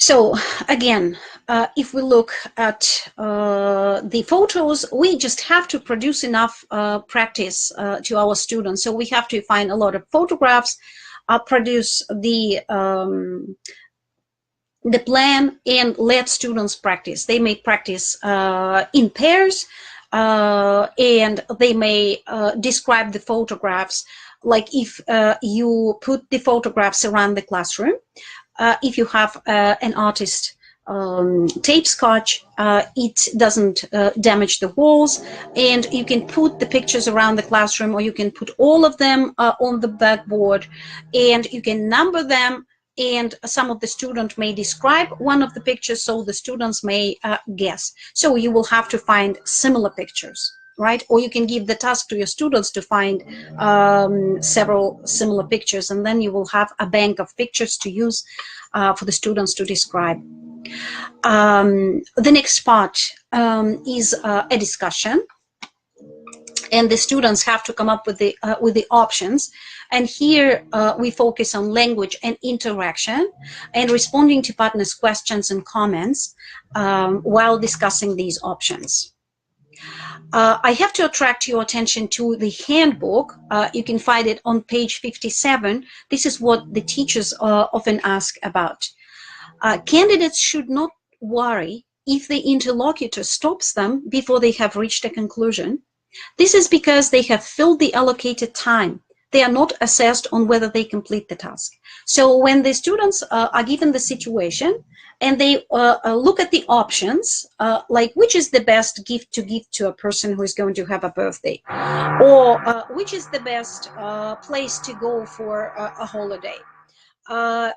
So again, if we look at the photos, we just have to produce enough practice to our students. So we have to find a lot of photographs, produce the plan, and let students practice. They may practice in pairs, and they may describe the photographs, like if you put the photographs around the classroom. If you have an artist tape scotch, it doesn't damage the walls, and you can put the pictures around the classroom, or you can put all of them on the backboard, and you can number them, and some of the students may describe one of the pictures, so the students may guess. So you will have to find similar pictures, right? Or you can give the task to your students to find several similar pictures, and then you will have a bank of pictures to use for the students to describe. The next part is a discussion, and the students have to come up with the options. And here we focus on language and interaction, and responding to partners' questions and comments while discussing these options. I have to attract your attention to the handbook. You can find it on page 57. This is what the teachers often ask about. Candidates should not worry if the interlocutor stops them before they have reached a conclusion. This is because they have filled the allocated time. They are not assessed on whether they complete the task. So when the students are given the situation, and they look at the options, like which is the best gift to give to a person who is going to have a birthday, or which is the best place to go for a holiday.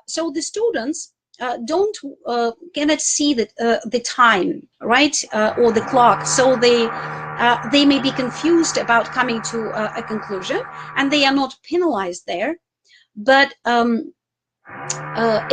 So the students cannot see the time, right, or the clock. So they may be confused about coming to a conclusion, and they are not penalized there. But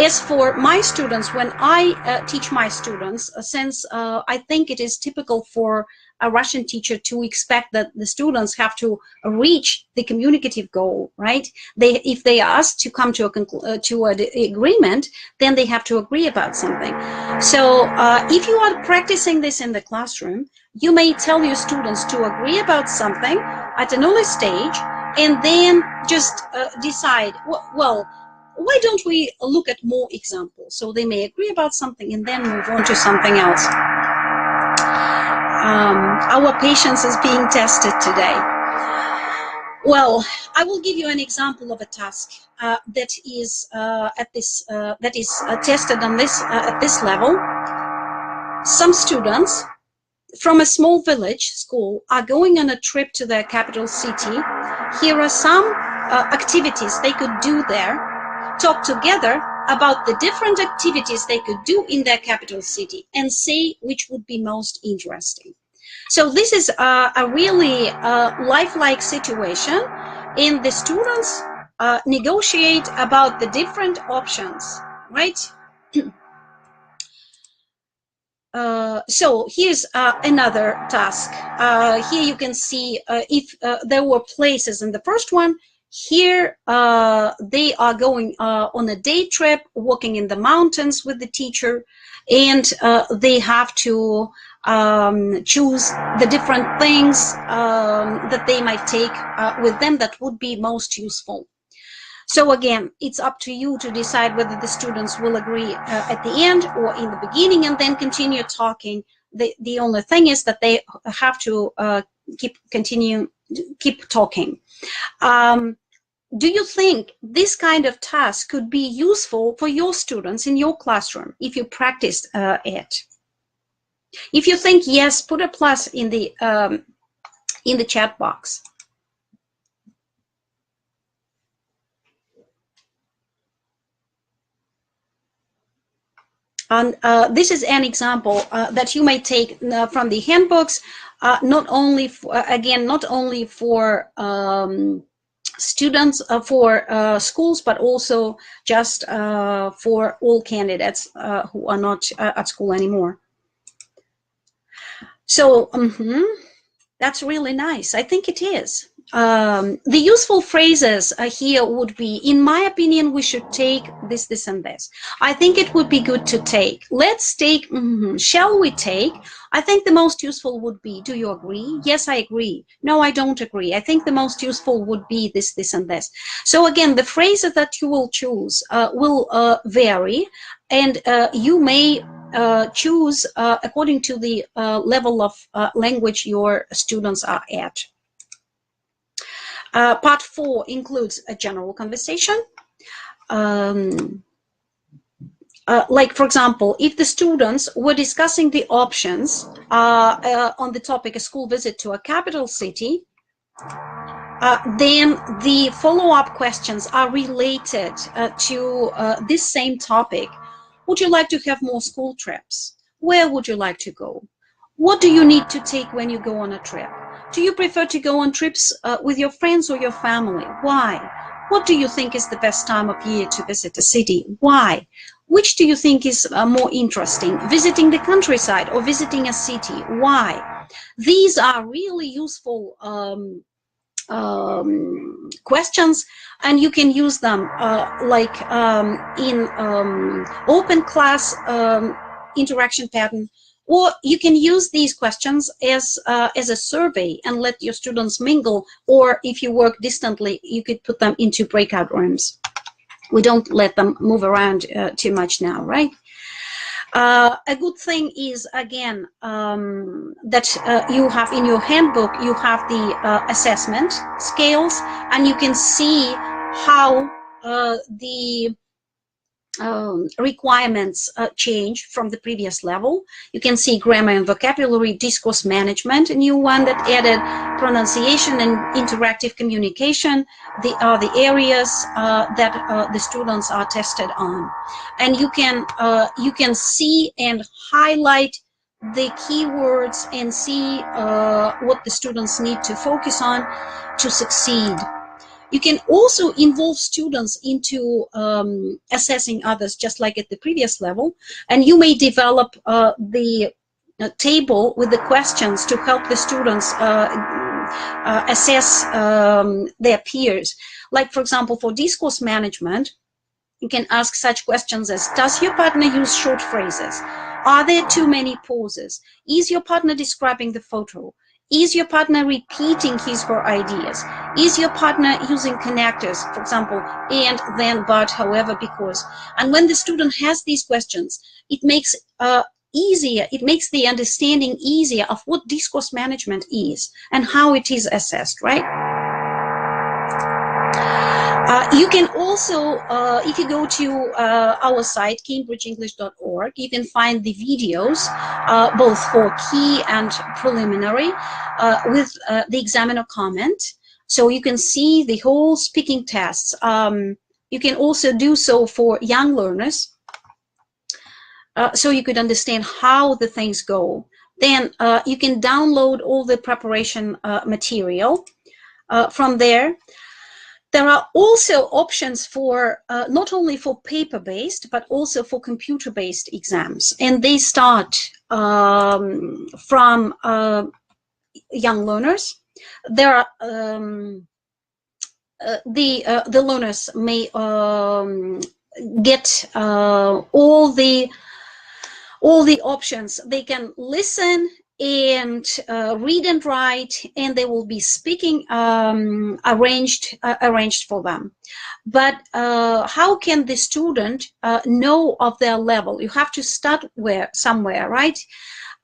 as for my students, when I teach my students, since I think it is typical for a Russian teacher to expect that the students have to reach the communicative goal, right? If they are asked to come to an agreement, then they have to agree about something. So if you are practicing this in the classroom, you may tell your students to agree about something at an early stage, and then just decide, well, why don't we look at more examples? So they may agree about something and then move on to something else. Our patience is being tested today. Well, I will give you an example of a task that is tested on this at this level. Some students from a small village school are going on a trip to their capital city. Here are some activities they could do there. Talk together about the different activities they could do in their capital city, and say which would be most interesting. So this is a really lifelike situation, and the students negotiate about the different options, right? So here's another task. Here you can see if there were places in the first one, Here, they are going on a day trip, walking in the mountains with the teacher, and they have to choose the different things that they might take with them that would be most useful. So again, it's up to you to decide whether the students will agree at the end or in the beginning and then continue talking. The only thing is that they have to keep talking. Do you think this kind of task could be useful for your students in your classroom if you practiced it? If you think yes, put a plus in the chat box. And this is an example that you may take from the handbooks, not only for students, for schools, but also just for all candidates who are not at school anymore. So that's really nice. I think it is. The useful phrases here would be, in my opinion, we should take this, this, and this. I think it would be good to take. Let's take, shall we take? I think the most useful would be, do you agree? Yes, I agree. No, I don't agree. I think the most useful would be this, this, and this. So again, the phrases that you will choose will vary, and you may choose according to the level of language your students are at. Part 4 includes a general conversation. Like, for example, if the students were discussing the options on the topic a school visit to a capital city, then the follow-up questions are related to this same topic. Would you like to have more school trips? Where would you like to go? What do you need to take when you go on a trip? Do you prefer to go on trips with your friends or your family? Why? What do you think is the best time of year to visit a city? Why? Which do you think is more interesting, visiting the countryside or visiting a city? Why? These are really useful questions, and you can use them in open class interaction pattern, or you can use these questions as a survey and let your students mingle, or if you work distantly, you could put them into breakout rooms. We don't let them move around too much now, right? A good thing is, again, that you have in your handbook, you have the assessment scales, and you can see how the requirements change from the previous level. You can see grammar and vocabulary, discourse management, a new one that added pronunciation and interactive communication. They are the areas that the students are tested on, and you can see and highlight the keywords and see what the students need to focus on to succeed. You can also involve students into assessing others, just like at the previous level, and you may develop the table with the questions to help the students assess their peers. Like, for example, for discourse management, you can ask such questions as, does your partner use short phrases? Are there too many pauses? Is your partner describing the photo? Is your partner repeating his or her ideas? Is your partner using connectors, for example, and, then, but, however, because? And when the student has these questions, it makes easier, it makes the understanding easier of what discourse management is and how it is assessed, right? You can also, if you go to our site, cambridgeenglish.org, you can find the videos, both for key and preliminary, with the examiner comment. So you can see the whole speaking tests. You can also do so for young learners, so you could understand how the things go. Then you can download all the preparation material from there. There are also options for not only for paper-based, but also for computer-based exams. And they start from young learners. There are the learners may get all the options. They can listen and read and write, and they will be speaking arranged for them. But how can the student know of their level? You have to start somewhere, right?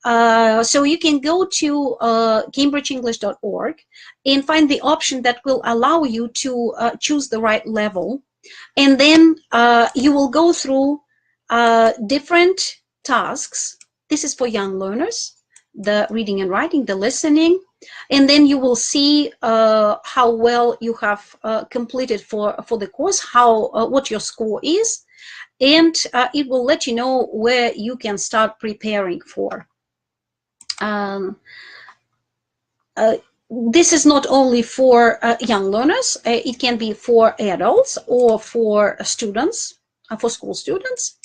So you can go to cambridgeenglish.org and find the option that will allow you to choose the right level. And then you will go through different tasks. This is for young learners, the reading and writing, the listening. And then you will see how well you have completed for the course, what your score is. And it will let you know where you can start preparing for. This is not only for young learners, it can be for adults or for students, for school students.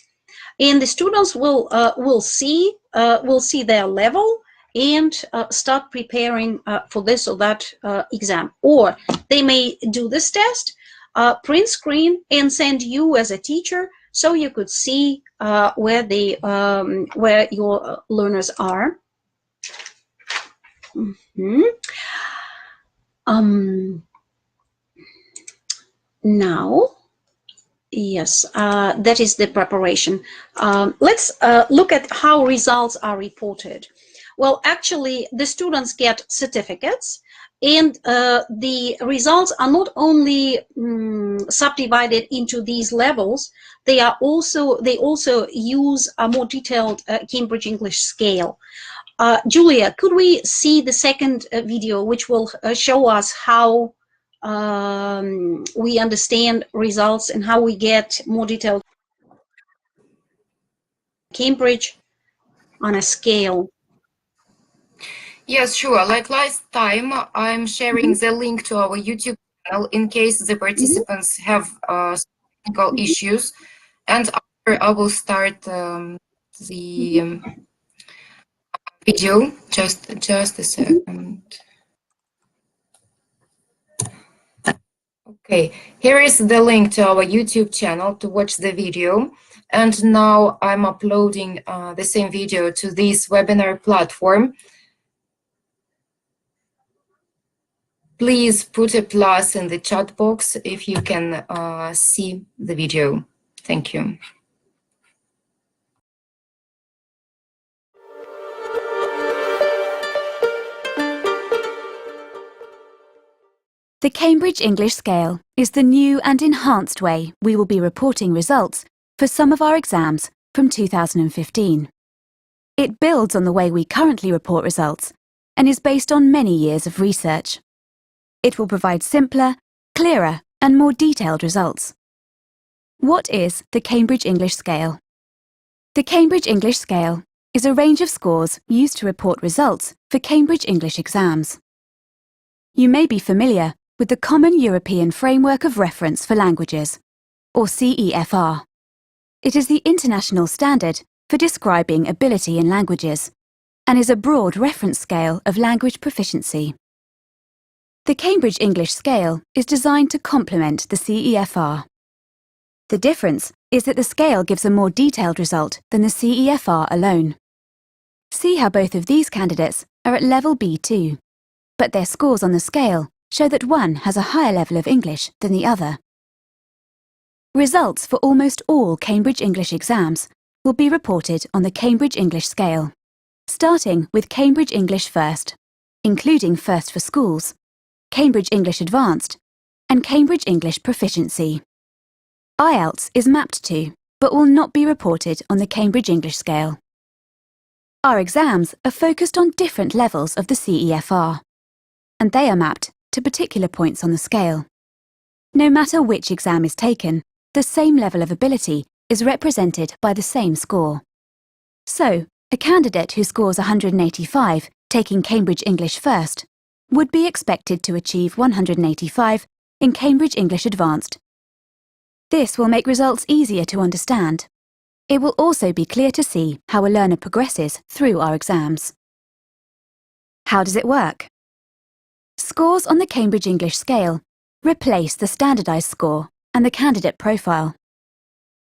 And the students will see their level and start preparing for this or that exam. Or they may do this test, print screen, and send you as a teacher so you could see where your learners are. Now, yes, that is the preparation. Let's look at how results are reported. Well, actually, the students get certificates, and the results are not only subdivided into these levels. They also use a more detailed Cambridge English scale. Julia, could we see the second video, which will show us how we understand results and how we get more detailed Cambridge on a scale? Yes, sure. Like last time, I'm sharing the link to our YouTube channel in case the participants have technical issues. And after I will start the video. Just a second. Okay, here is the link to our YouTube channel to watch the video. And now I'm uploading the same video to this webinar platform. Please put a plus in the chat box if you can see the video. Thank you. The Cambridge English Scale is the new and enhanced way we will be reporting results for some of our exams from 2015. It builds on the way we currently report results and is based on many years of research. It will provide simpler, clearer, and more detailed results. What is the Cambridge English Scale? The Cambridge English Scale is a range of scores used to report results for Cambridge English exams. You may be familiar with the Common European Framework of Reference for Languages, or CEFR. It is the international standard for describing ability in languages, and is a broad reference scale of language proficiency. The Cambridge English Scale is designed to complement the CEFR. The difference is that the scale gives a more detailed result than the CEFR alone. See how both of these candidates are at level B2, but their scores on the scale show that one has a higher level of English than the other. Results for almost all Cambridge English exams will be reported on the Cambridge English Scale, starting with Cambridge English First, including First for Schools, Cambridge English Advanced, and Cambridge English Proficiency. IELTS is mapped to, but will not be reported on the Cambridge English Scale. Our exams are focused on different levels of the CEFR, and they are mapped to particular points on the scale. No matter which exam is taken, the same level of ability is represented by the same score. So, a candidate who scores 185 taking Cambridge English First would be expected to achieve 185 in Cambridge English Advanced. This will make results easier to understand. It will also be clear to see how a learner progresses through our exams. How does it work? Scores on the Cambridge English Scale replace the standardised score and the candidate profile.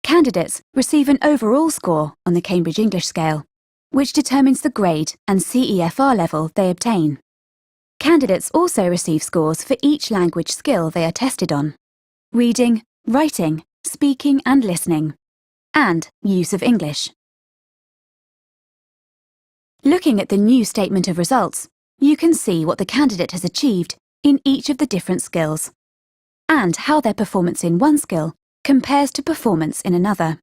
Candidates receive an overall score on the Cambridge English Scale, which determines the grade and CEFR level they obtain. Candidates also receive scores for each language skill they are tested on: reading, writing, speaking and listening, and use of English. Looking at the new statement of results, you can see what the candidate has achieved in each of the different skills, and how their performance in one skill compares to performance in another.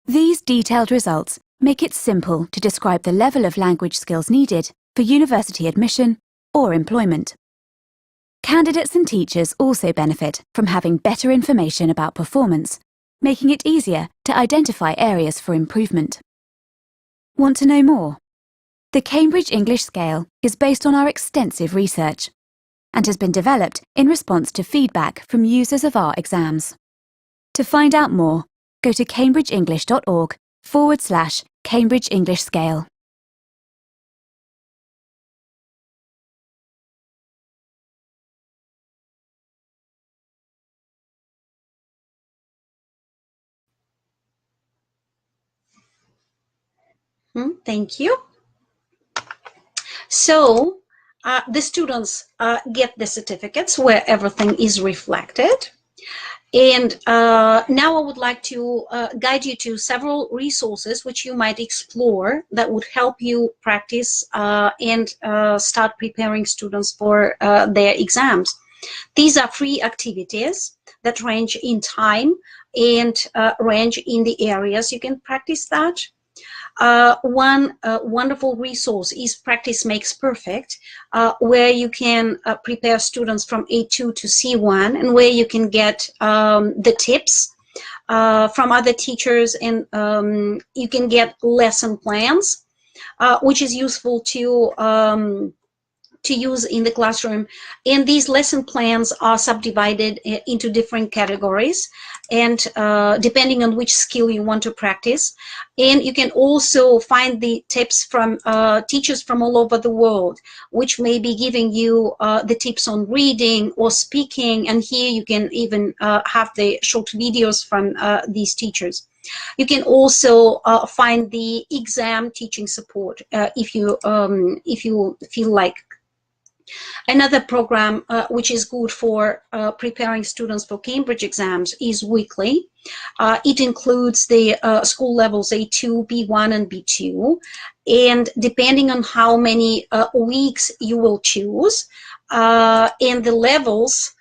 These detailed results make it simple to describe the level of language skills needed for university admission or employment. Candidates and teachers also benefit from having better information about performance, making it easier to identify areas for improvement. Want to know more? The Cambridge English Scale is based on our extensive research and has been developed in response to feedback from users of our exams. To find out more, go to cambridgeenglish.org/Cambridge English Scale. Thank you. So the students get the certificates where everything is reflected. And now I would like to guide you to several resources which you might explore that would help you practice and start preparing students for their exams. These are free activities that range in time and range in the areas you can practice that. One wonderful resource is Practice Makes Perfect, where you can prepare students from A2 to C1, and where you can get the tips from other teachers, and you can get lesson plans, which is useful to use in the classroom. And these lesson plans are subdivided into different categories, and depending on which skill you want to practice. And you can also find the tips from teachers from all over the world, which may be giving you the tips on reading or speaking. And here you can even have the short videos from these teachers. You can also find the exam teaching support if you feel like. Another program which is good for preparing students for Cambridge exams is Weekly. It includes the school levels A2, B1, and B2. And depending on how many weeks you will choose, and the levels,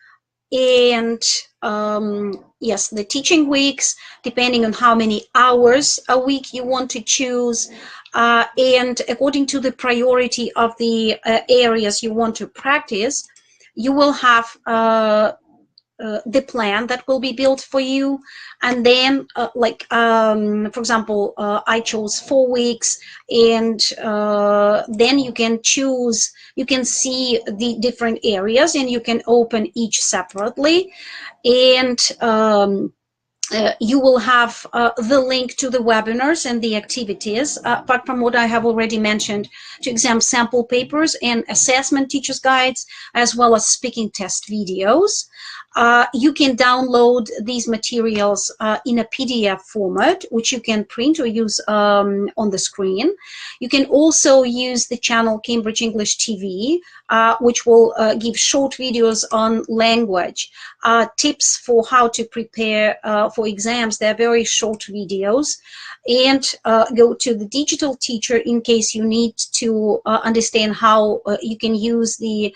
and yes, the teaching weeks, depending on how many hours a week you want to choose, and according to the priority of the areas you want to practice, you will have the plan that will be built for you. And then for example, I chose 4 weeks, and then you can choose, you can see the different areas, and you can open each separately. And you will have the link to the webinars and the activities, apart from what I have already mentioned, to exam sample papers and assessment teachers' guides, as well as speaking test videos. You can download these materials in a PDF format, which you can print or use on the screen. You can also use the channel Cambridge English TV, which will give short videos on language, tips for how to prepare for exams. They're very short videos. And go to the digital teacher in case you need to understand how you can use the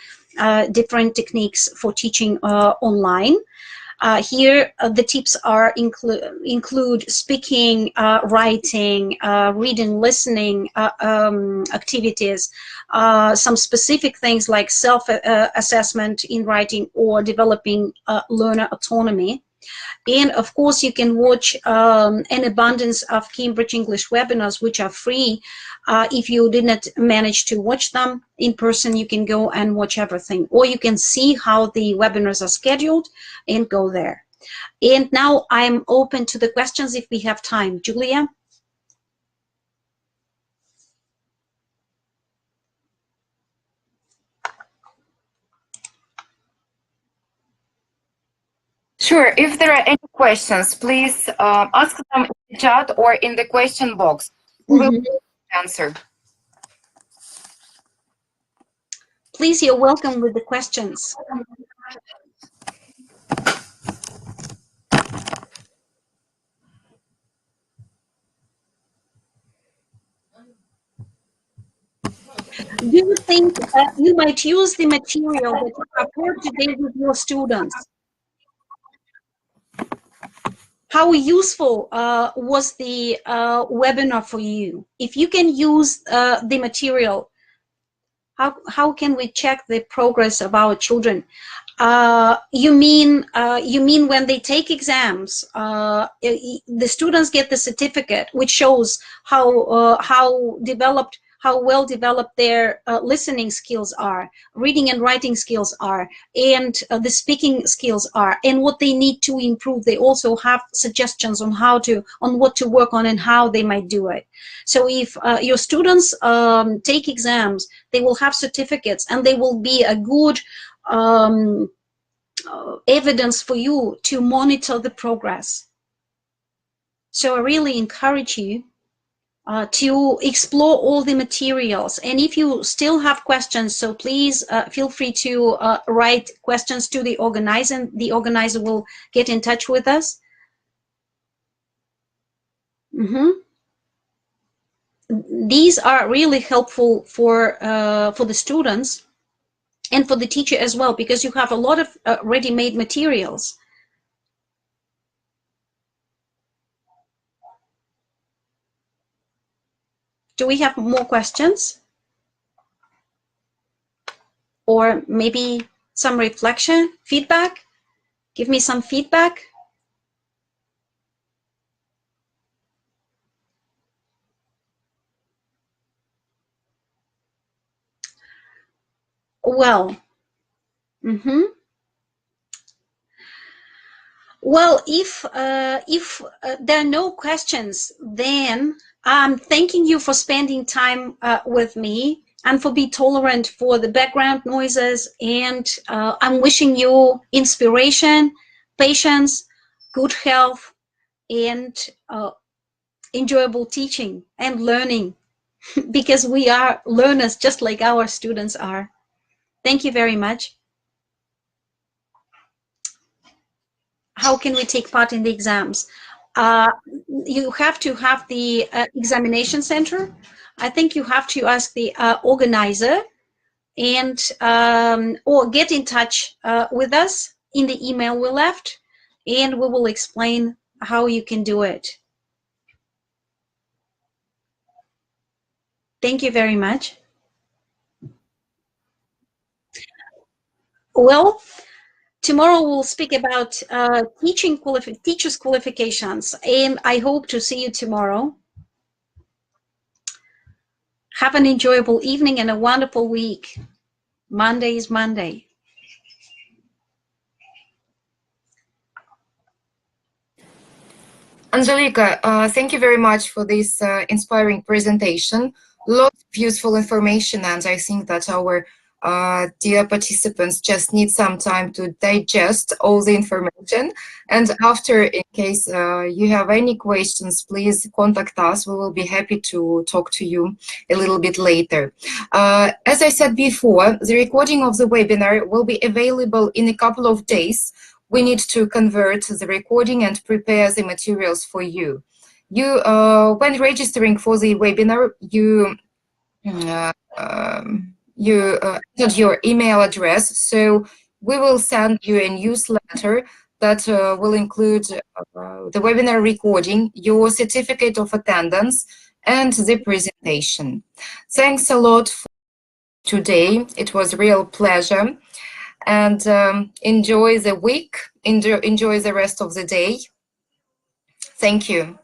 different techniques for teaching online. Here, the tips are include speaking, writing, reading, listening activities, some specific things like self-assessment in writing or developing learner autonomy. And of course, you can watch an abundance of Cambridge English webinars, which are free. If you did not manage to watch them in person, you can go and watch everything. Or you can see how the webinars are scheduled and go there. And now I'm open to the questions if we have time. Julia? Sure. If there are any questions, please ask them in the chat or in the question box. We will answer. Please, you're welcome with the questions. Do you think you might use the material that you have heard today with your students? How useful was the webinar for you? If you can use the material, how can we check the progress of our children? You mean when they take exams, the students get the certificate, which shows how well developed their listening skills are, reading and writing skills are, and the speaking skills are, and what they need to improve. They also have suggestions on what to work on and how they might do it. So if your students take exams, they will have certificates, and they will be a good evidence for you to monitor the progress. So I really encourage you to explore all the materials. And if you still have questions, so please feel free to write questions to the organizer, and the organizer will get in touch with us. These are really helpful for the students and for the teacher as well, because you have a lot of ready-made materials. Do we have more questions? Or maybe some reflection, feedback? Give me some feedback. Well, well, if there are no questions, then I'm thanking you for spending time with me and for being tolerant for the background noises. And I'm wishing you inspiration, patience, good health, and enjoyable teaching and learning, because we are learners just like our students are. Thank you very much. How can we take part in the exams? You have to have the examination center. I think you have to ask the organizer, and or get in touch with us in the email we left, and we will explain how you can do it. Thank you very much. Well, tomorrow we'll speak about teachers' qualifications, and I hope to see you tomorrow. Have an enjoyable evening and a wonderful week. Monday is Monday. Angelika, thank you very much for this inspiring presentation. Lots of useful information, and I think that our dear participants just need some time to digest all the information. And after, in case you have any questions, please contact us. We will be happy to talk to you a little bit later. As I said before, the recording of the webinar will be available in a couple of days. We need to convert the recording and prepare the materials for you. When registering for the webinar, you entered your email address, so we will send you a newsletter that will include the webinar recording, your certificate of attendance, and the presentation. Thanks a lot for today. It was a real pleasure. And enjoy the week, enjoy the rest of the day. Thank you.